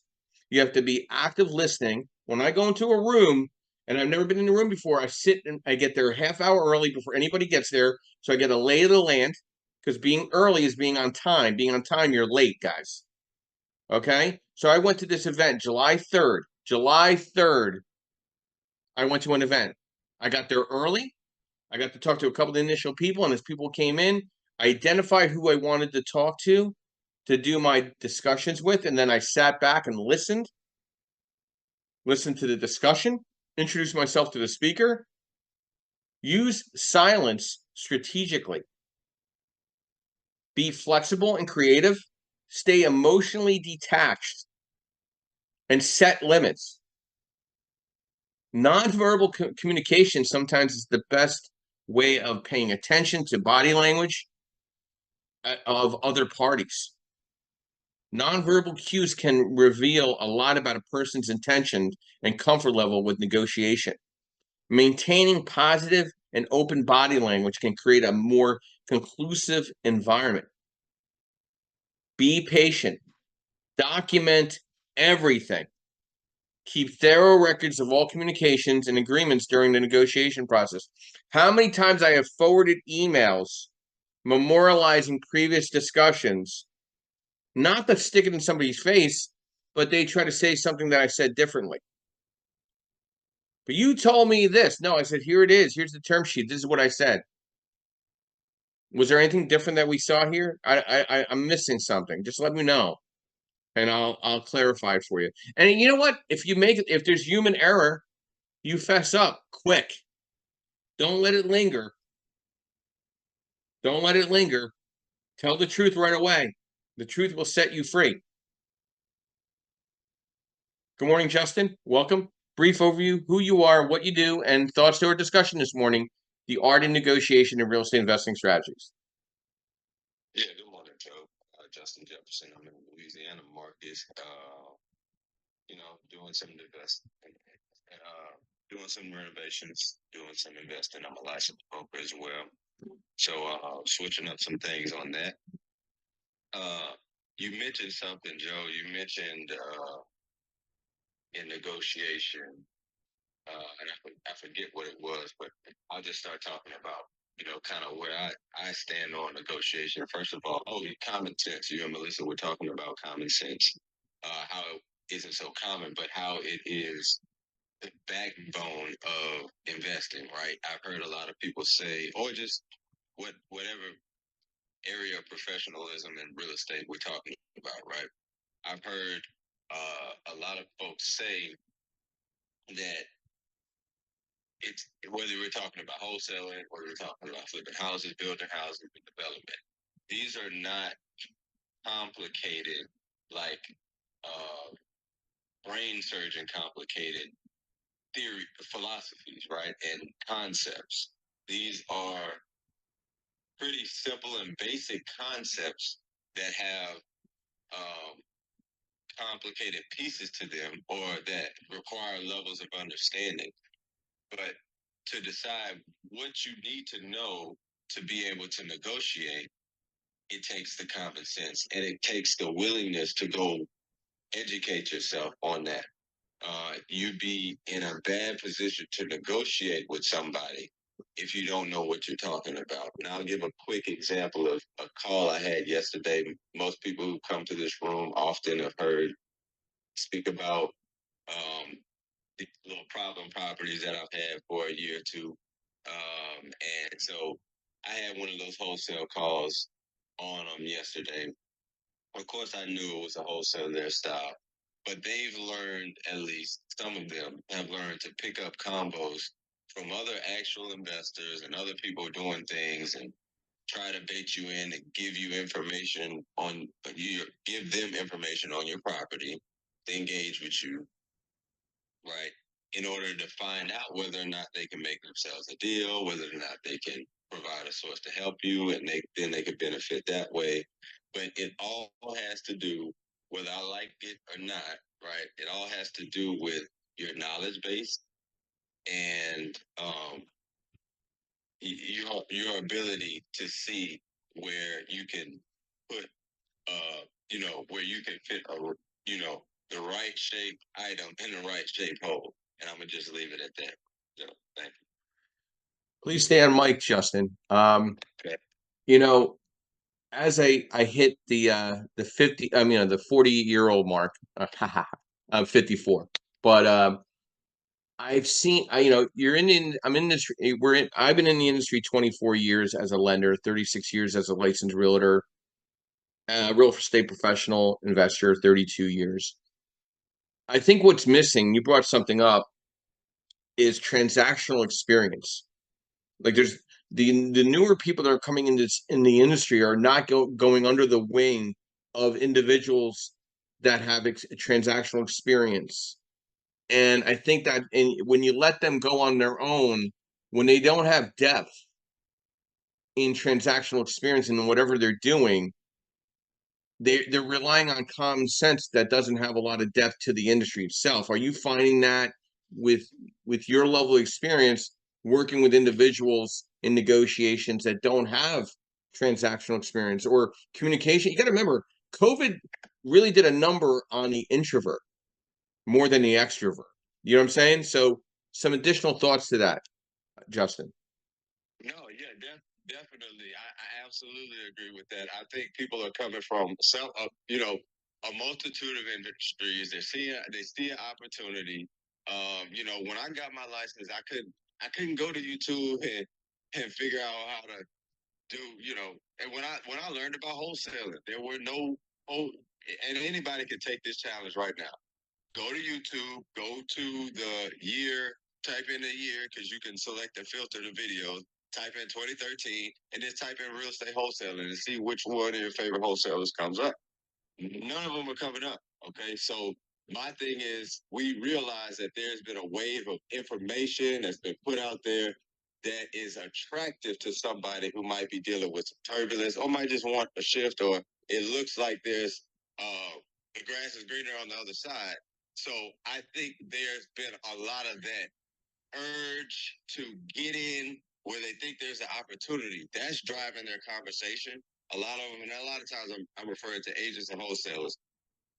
You have to be active listening. When I go into a room, and I've never been in a room before, I sit and I get there a half hour early before anybody gets there. So I get a lay of the land, because being early is being on time. Being on time, you're late, guys. Okay? So I went to this event July 3rd. July 3rd, I went to an event. I got there early. I got to talk to a couple of the initial people, and as people came in, I identified who I wanted to talk to do my discussions with, and then I sat back and listened to the discussion, introduced myself to the speaker, use silence strategically, be flexible and creative, stay emotionally detached, and set limits. Nonverbal communication sometimes is the best way of paying attention to body language of other parties. Nonverbal cues can reveal a lot about a person's intention and comfort level with negotiation. Maintaining positive and open body language can create a more conclusive environment. Be patient. Document everything. Keep thorough records of all communications and agreements during the negotiation process. How many times I have forwarded emails memorializing previous discussions, not to stick it in somebody's face, but they try to say something that I said differently. But you told me this. No, I said, here it is. Here's the term sheet. This is what I said. Was there anything different that we saw here? I'm missing something. Just let me know, and I'll clarify it for you. And you know what? If there's human error, you fess up quick. Don't let it linger. Don't let it linger. Tell the truth right away. The truth will set you free. Good morning, Justin. Welcome. Brief overview, who you are, what you do, and thoughts to our discussion this morning, the art and negotiation in real estate investing strategies. Yeah, good morning, Joe. Justin Jefferson. I'm in Louisiana, Marcus. Doing some doing some renovations, doing some investing. I'm a licensed broker as well. So switching up some things on that. You mentioned something, Joe. You mentioned in negotiation, and I forget what it was, but I'll just start talking about kind of where I stand on negotiation. First of all, common sense. You and Melissa were talking about common sense, how it isn't so common, but how it is the backbone of investing, right? I've heard a lot of people say, or just whatever area of professionalism in real estate we're talking about, right? I've heard a lot of folks say that it's whether we're talking about wholesaling or we're talking about flipping houses, building houses, development. These are not complicated, like brain surgeon complicated theory philosophies, right? And concepts. These are pretty simple and basic concepts that have complicated pieces to them or that require levels of understanding. But to decide what you need to know to be able to negotiate, it takes the common sense and it takes the willingness to go educate yourself on that. You'd be in a bad position to negotiate with somebody if you don't know what you're talking about. And I'll give a quick example of a call I had yesterday. Most people who come to this room often have heard speak about the little problem properties that I've had for a year or two. And so I had one of those wholesale calls on them yesterday. Of course, I knew it was a wholesale their style, but they've learned, at least some of them have learned to pick up combos from other actual investors and other people doing things and try to bait you in and give you information on you, give them information on your property, to engage with you, right? In order to find out whether or not they can make themselves a deal, whether or not they can provide a source to help you, and then they could benefit that way. But it all has to do, whether I like it or not, right? It all has to do with your knowledge base and your ability to see where you can put where you can fit the right shape item in the right shape hole. And I'm gonna just leave it at that. So thank you. Please stay on mic, Justin. Okay. You know, as I hit the 50, I mean the 40-year-old mark, I'm 54, but I've seen, you're I'm in this, I've been in the industry 24 years as a lender, 36 years as a licensed realtor, real estate professional, investor, 32 years. I think what's missing, you brought something up, is transactional experience. Like there's the newer people that are coming in the industry are not going under the wing of individuals that have transactional experience. And I think that when you let them go on their own, when they don't have depth in transactional experience in whatever they're doing, they're relying on common sense that doesn't have a lot of depth to the industry itself. Are you finding that with your level of experience working with individuals in negotiations that don't have transactional experience or communication? You got to remember, COVID really did a number on the introvert more than the extrovert. You know what I'm saying? So some additional thoughts to that, Justin. No, yeah, definitely. I absolutely agree with that. I think people are coming from a multitude of industries. They see an opportunity. When I got my license, I couldn't go to YouTube and figure out how to do, and when I learned about wholesaling, there were no and anybody can take this challenge right now. Go to YouTube, go to the year, type in the year because you can select and filter the videos. Type in 2013 and just type in real estate wholesaling and see which one of your favorite wholesalers comes up. None of them are coming up. Okay, so my thing is, we realize that there's been a wave of information that's been put out there that is attractive to somebody who might be dealing with some turbulence or might just want a shift, or it looks like there's the grass is greener on the other side. So I think there's been a lot of that urge to get in where they think there's an opportunity. That's driving their conversation. A lot of them, and a lot of times I'm referring to agents and wholesalers,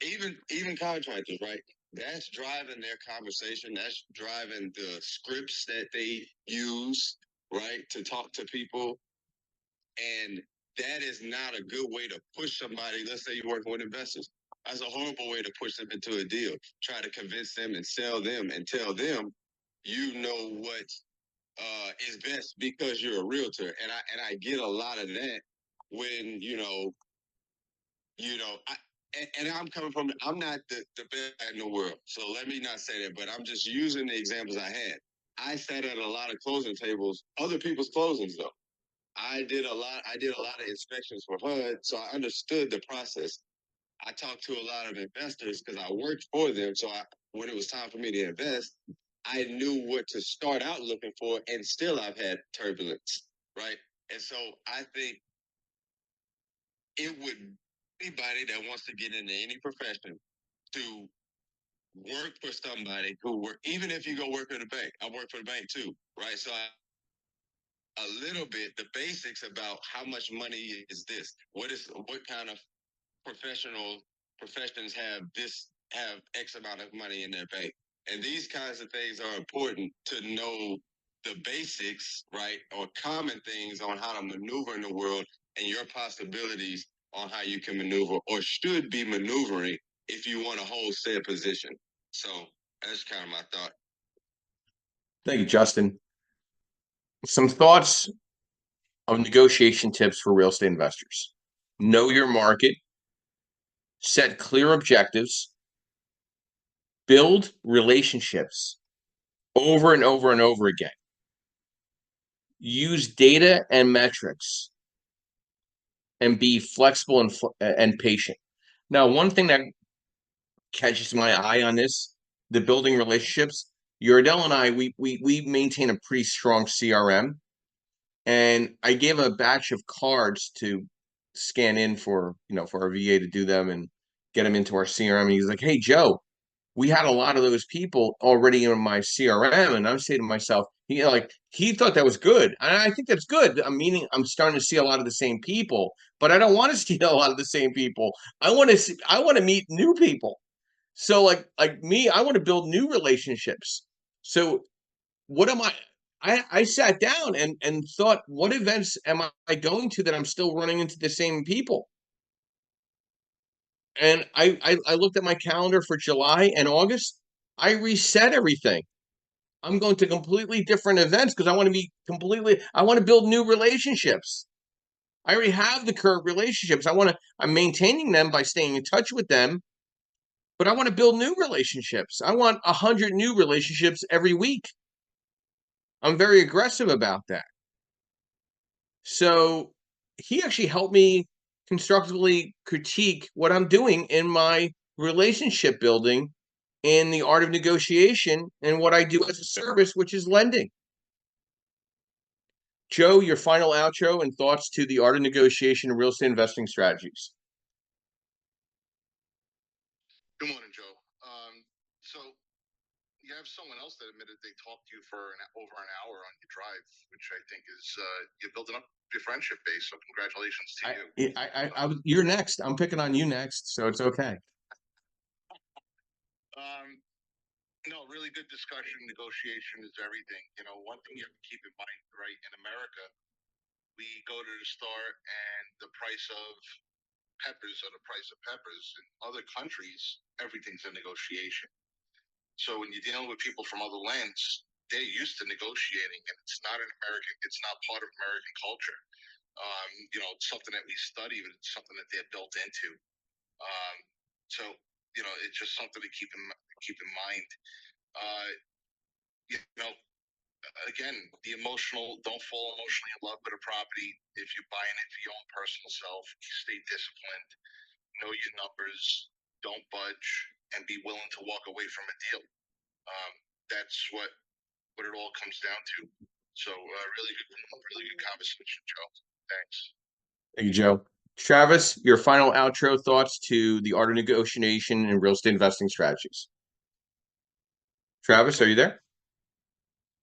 even contractors, right? That's driving their conversation. That's driving the scripts that they use, right, to talk to people. And that is not a good way to push somebody. Let's say you're working with investors. That's a horrible way to push them into a deal. Try to convince them and sell them and tell them you know what is best because you're a realtor. And I get a lot of that when and I'm coming from, I'm not the best guy in the world. So let me not say that, but I'm just using the examples I had. I sat at a lot of closing tables, other people's closings though. I did a lot of inspections for HUD, so I understood the process. I talked to a lot of investors because I worked for them. So when it was time for me to invest, I knew what to start out looking for, and still I've had turbulence, right? And so I think it would, anybody that wants to get into any profession, to work for somebody who work, even if you go work at a bank. I work for the bank too, right? So a little bit the basics about how much money is this, what kind of professions have X amount of money in their bank. And these kinds of things are important to know, the basics, right? Or common things on how to maneuver in the world and your possibilities on how you can maneuver or should be maneuvering if you want to hold said position. So that's kind of my thought. Thank you, Justin. Some thoughts of negotiation tips for real estate investors. Know your market, set clear objectives, build relationships over and over and over again. use data and metrics and be flexible and patient. Now, one thing that catches my eye on this, the building relationships, Yardell and I, we maintain a pretty strong CRM. And I gave a batch of cards to scan in for, for our VA to do them and get them into our CRM. And he's like, hey, Joe, we had a lot of those people already in my CRM. And I'm saying to myself, he thought that was good. And I think that's good. I'm starting to see a lot of the same people, but I don't want to see a lot of the same people. I want to meet new people. So like me, I want to build new relationships. So what am I sat down and thought, what events am I going to that I'm still running into the same people? And I looked at my calendar for July and August. I reset everything. I'm going to completely different events because I want to build new relationships. I already have the current relationships. I'm maintaining them by staying in touch with them, but I want to build new relationships. I want 100 new relationships every week. I'm very aggressive about that. So he actually helped me constructively critique what I'm doing in my relationship building and the art of negotiation and what I do as a service, which is lending. Joe, your final outro and thoughts to the art of negotiation and real estate investing strategies. Good morning, Joe. So you have someone else that admitted they talked to you for over an hour on your drive, which I think is you're building up your friendship base. So congratulations to you. You're next. I'm picking on you next, so it's okay. No, really good discussion. Negotiation is everything. One thing you have to keep in mind, right? In America, we go to the store and the price of peppers or the price of peppers. In other countries, everything's a negotiation. So when you're dealing with people from other lands, they're used to negotiating, and it's not part of American culture. It's something that we study, but it's something that they're built into. So it's just something to keep in mind. Again, don't fall emotionally in love with a property. If you're buying it for your own personal self, stay disciplined, know your numbers, don't budge, and be willing to walk away from a deal. That's what it all comes down to. So really good conversation, Joe. Thanks. Thank you, Joe. Travis, your final outro thoughts to the art of negotiation and real estate investing strategies. Travis, are you there?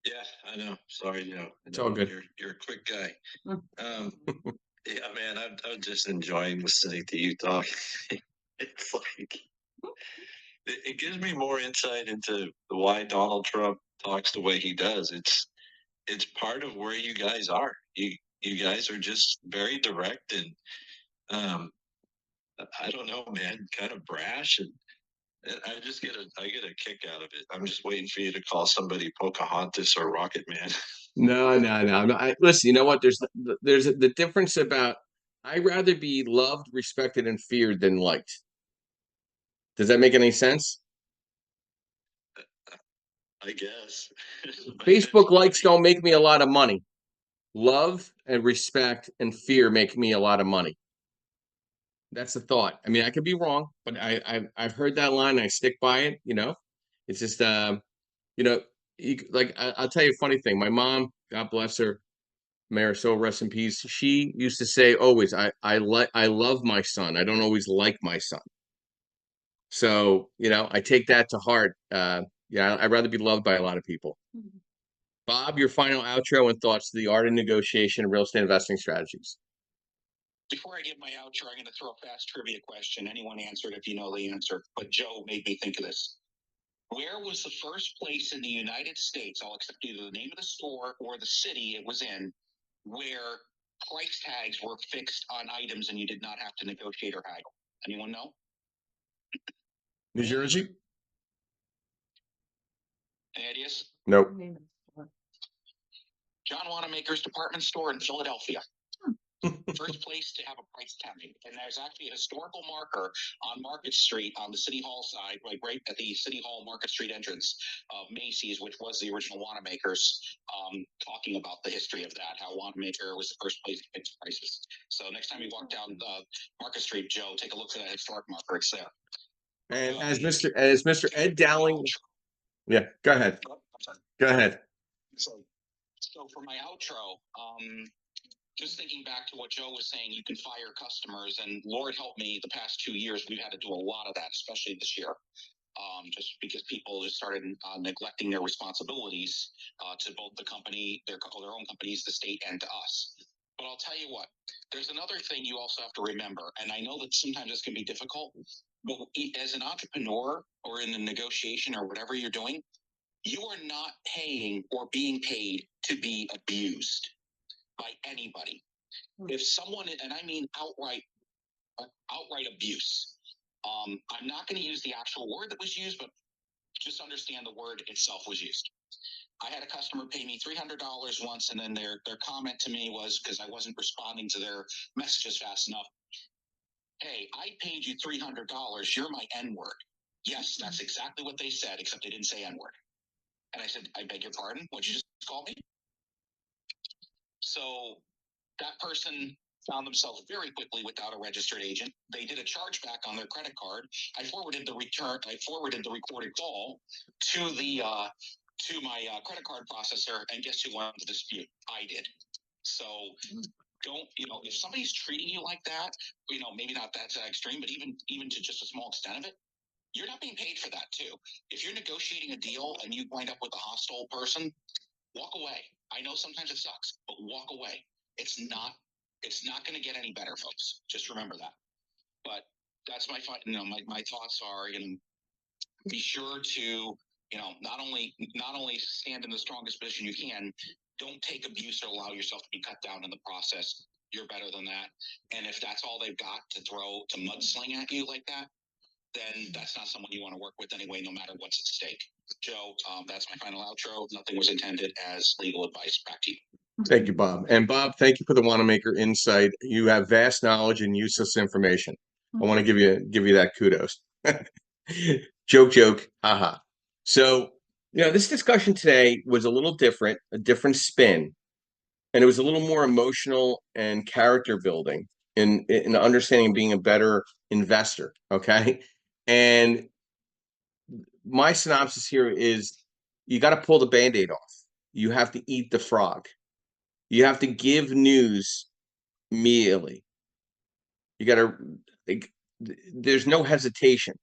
Yeah, I know. Sorry, It's all good. You're a quick guy. Yeah, man, I'm just enjoying listening to you talk. It's like it gives me more insight into why Donald Trump talks the way he does. It's part of where you guys are. You guys are just very direct and I don't know, man, kind of brash, and I get a kick out of it. I'm just waiting for you to call somebody Pocahontas or Rocket Man. No. Listen, you know what? There's the difference about I'd rather be loved, respected, and feared than liked. Does that make any sense? I guess. Facebook likes don't make me a lot of money. Love and respect and fear make me a lot of money. That's the thought. I mean, I could be wrong, but I've heard that line. And I stick by it. It's just I'll tell you a funny thing. My mom, God bless her, may her soul rest in peace. She used to say always, I love my son. I don't always like my son. So I take that to heart. I'd rather be loved by a lot of people. Mm-hmm. Bob, your final outro and thoughts to the art of negotiation and real estate investing strategies. Before I give my outro, I'm going to throw a fast trivia question. Anyone answer it if you know the answer. But Joe made me think of this. Where was the first place in the United States, I'll accept either the name of the store or the city it was in, where price tags were fixed on items and you did not have to negotiate or haggle? Anyone know? New Jersey? Any ideas? Nope. John Wanamaker's department store in Philadelphia. First place to have a price tagging. And there's actually a historical marker on Market Street on the City Hall side, like right at the City Hall Market Street entrance of Macy's, which was the original Wanamaker's, talking about the history of that, how Wanamaker was the first place to fix prices. So next time you walk down Market Street, Joe, take a look at that historic marker. It's there. And as Mr. Ed Dowling, yeah, go ahead. Go ahead. So for my outro, just thinking back to what Joe was saying, you can fire customers, and Lord help me, the past 2 years we've had to do a lot of that, especially this year, just because people just started neglecting their responsibilities to both the company, their own companies, the state, and to us. But I'll tell you what, there's another thing you also have to remember, and I know that sometimes this can be difficult, but as an entrepreneur or in the negotiation or whatever you're doing, you are not paying or being paid to be abused by anybody. If someone, and I mean outright abuse, I'm not going to use the actual word that was used, but just understand the word itself was used. I had a customer pay me $300 once, and then their comment to me was, because I wasn't responding to their messages fast enough, "Hey, I paid you $300. You're my N-word." Yes, that's exactly what they said, except they didn't say N-word. And I said, "I beg your pardon? What'd you just call me?" So that person found themselves very quickly without a registered agent. They did a chargeback on their credit card. I forwarded the recorded call to the to my credit card processor, and guess who won the dispute? I did. So don't, if somebody's treating you like that, maybe not that extreme, but even to just a small extent of it, you're not being paid for that too. If you're negotiating a deal and you wind up with a hostile person, walk away. I know sometimes it sucks, but walk away. It's not going to get any better, folks. Just remember that. But that's my thoughts are, be sure to, not only stand in the strongest position you can, don't take abuse or allow yourself to be cut down in the process. You're better than that. And if that's all they've got to throw to mudsling at you like that, then that's not someone you want to work with anyway, no matter what's at stake. Joe, that's my final outro. Nothing was intended as legal advice. Back to you. Thank you, Bob. And Bob, thank you for the Wanamaker insight. You have vast knowledge and useless information. I want to give you that kudos. Joke, haha. So, this discussion today was a little different, a different spin, and it was a little more emotional and character building in understanding being a better investor. Okay. And my synopsis here is you got to pull the Band-Aid off. You have to eat the frog. You have to give news immediately. You got to, there's no hesitation.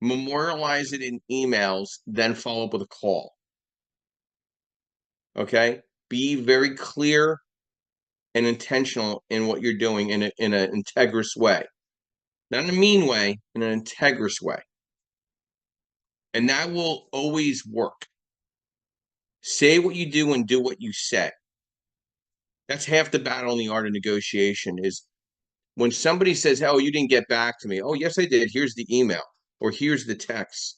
Memorialize it in emails, then follow up with a call. Okay? Be very clear and intentional in what you're doing in an integrous way. Not in a mean way, in an integrous way. And that will always work. Say what you do and do what you say. That's half the battle in the art of negotiation is when somebody says, "Oh, you didn't get back to me." "Oh, yes, I did. Here's the email," or "Here's the text."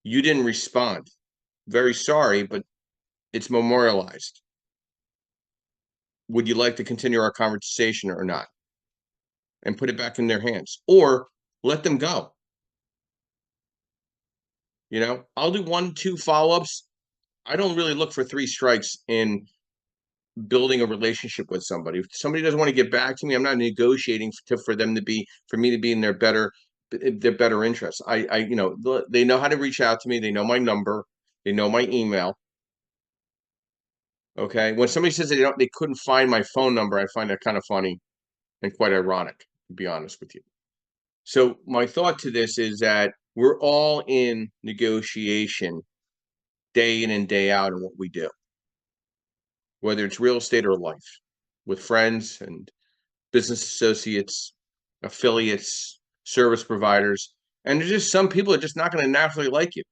"You didn't respond. Very sorry, but it's memorialized. Would you like to continue our conversation or not?" And put it back in their hands, or let them go. I'll do 1, 2 follow-ups. I don't really look for 3 strikes in building a relationship with somebody. If somebody doesn't want to get back to me, I'm not negotiating for me to be in their better interests. They know how to reach out to me. They know my number. They know my email. Okay. When somebody says they couldn't find my phone number, I find that kind of funny and quite ironic, to be honest with you. So my thought to this is that we're all in negotiation day in and day out in what we do, whether it's real estate or life, with friends and business associates, affiliates, service providers. And there's just some people are just not going to naturally like you.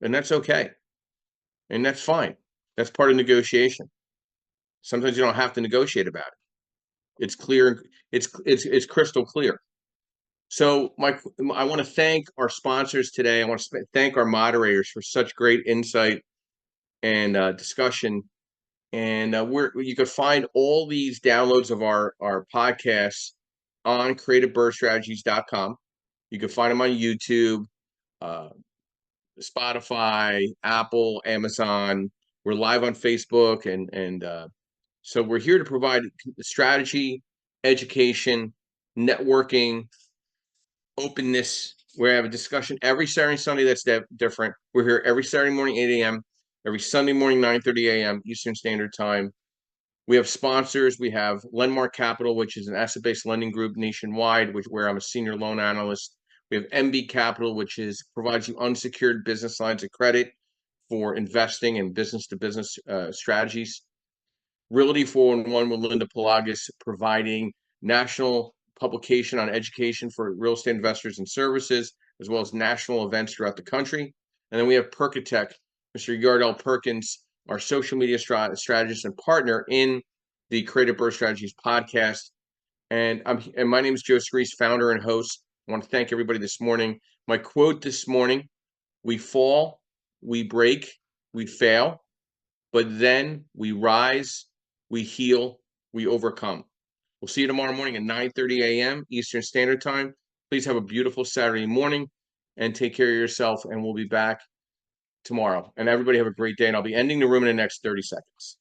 And that's okay. And that's fine. That's part of negotiation. Sometimes you don't have to negotiate about it. It's clear. It's crystal clear. So I want to thank our sponsors today. I want to thank our moderators for such great insight and discussion And you can find all these downloads of our podcasts on creativebirdstrategies.com. You can find them on YouTube, Spotify, Apple, Amazon. We're live on Facebook, and so we're here to provide strategy, education, networking, openness. We have a discussion every Saturday and Sunday that's different. We're here every Saturday morning, 8 a.m., every Sunday morning, 9:30 a.m. Eastern Standard Time. We have sponsors. We have Lendmark Capital, which is an asset-based lending group nationwide, where I'm a senior loan analyst. We have MB Capital, which provides you unsecured business lines of credit for investing and business-to-business strategies. Realty 411 with Linda Pelagas, providing national publication on education for real estate investors and services, as well as national events throughout the country. And then we have Perkatech, Mr. Yardell Perkins, our social media strategist and partner in the Creative Birth Strategies podcast. And my name is Joe Screese, founder and host. I want to thank everybody this morning. My quote this morning: we fall, we break, we fail, but then we rise, we heal, we overcome. We'll see you tomorrow morning at 9:30 a.m. Eastern Standard Time. Please have a beautiful Saturday morning and take care of yourself, and we'll be back tomorrow. And everybody have a great day, and I'll be ending the room in the next 30 seconds.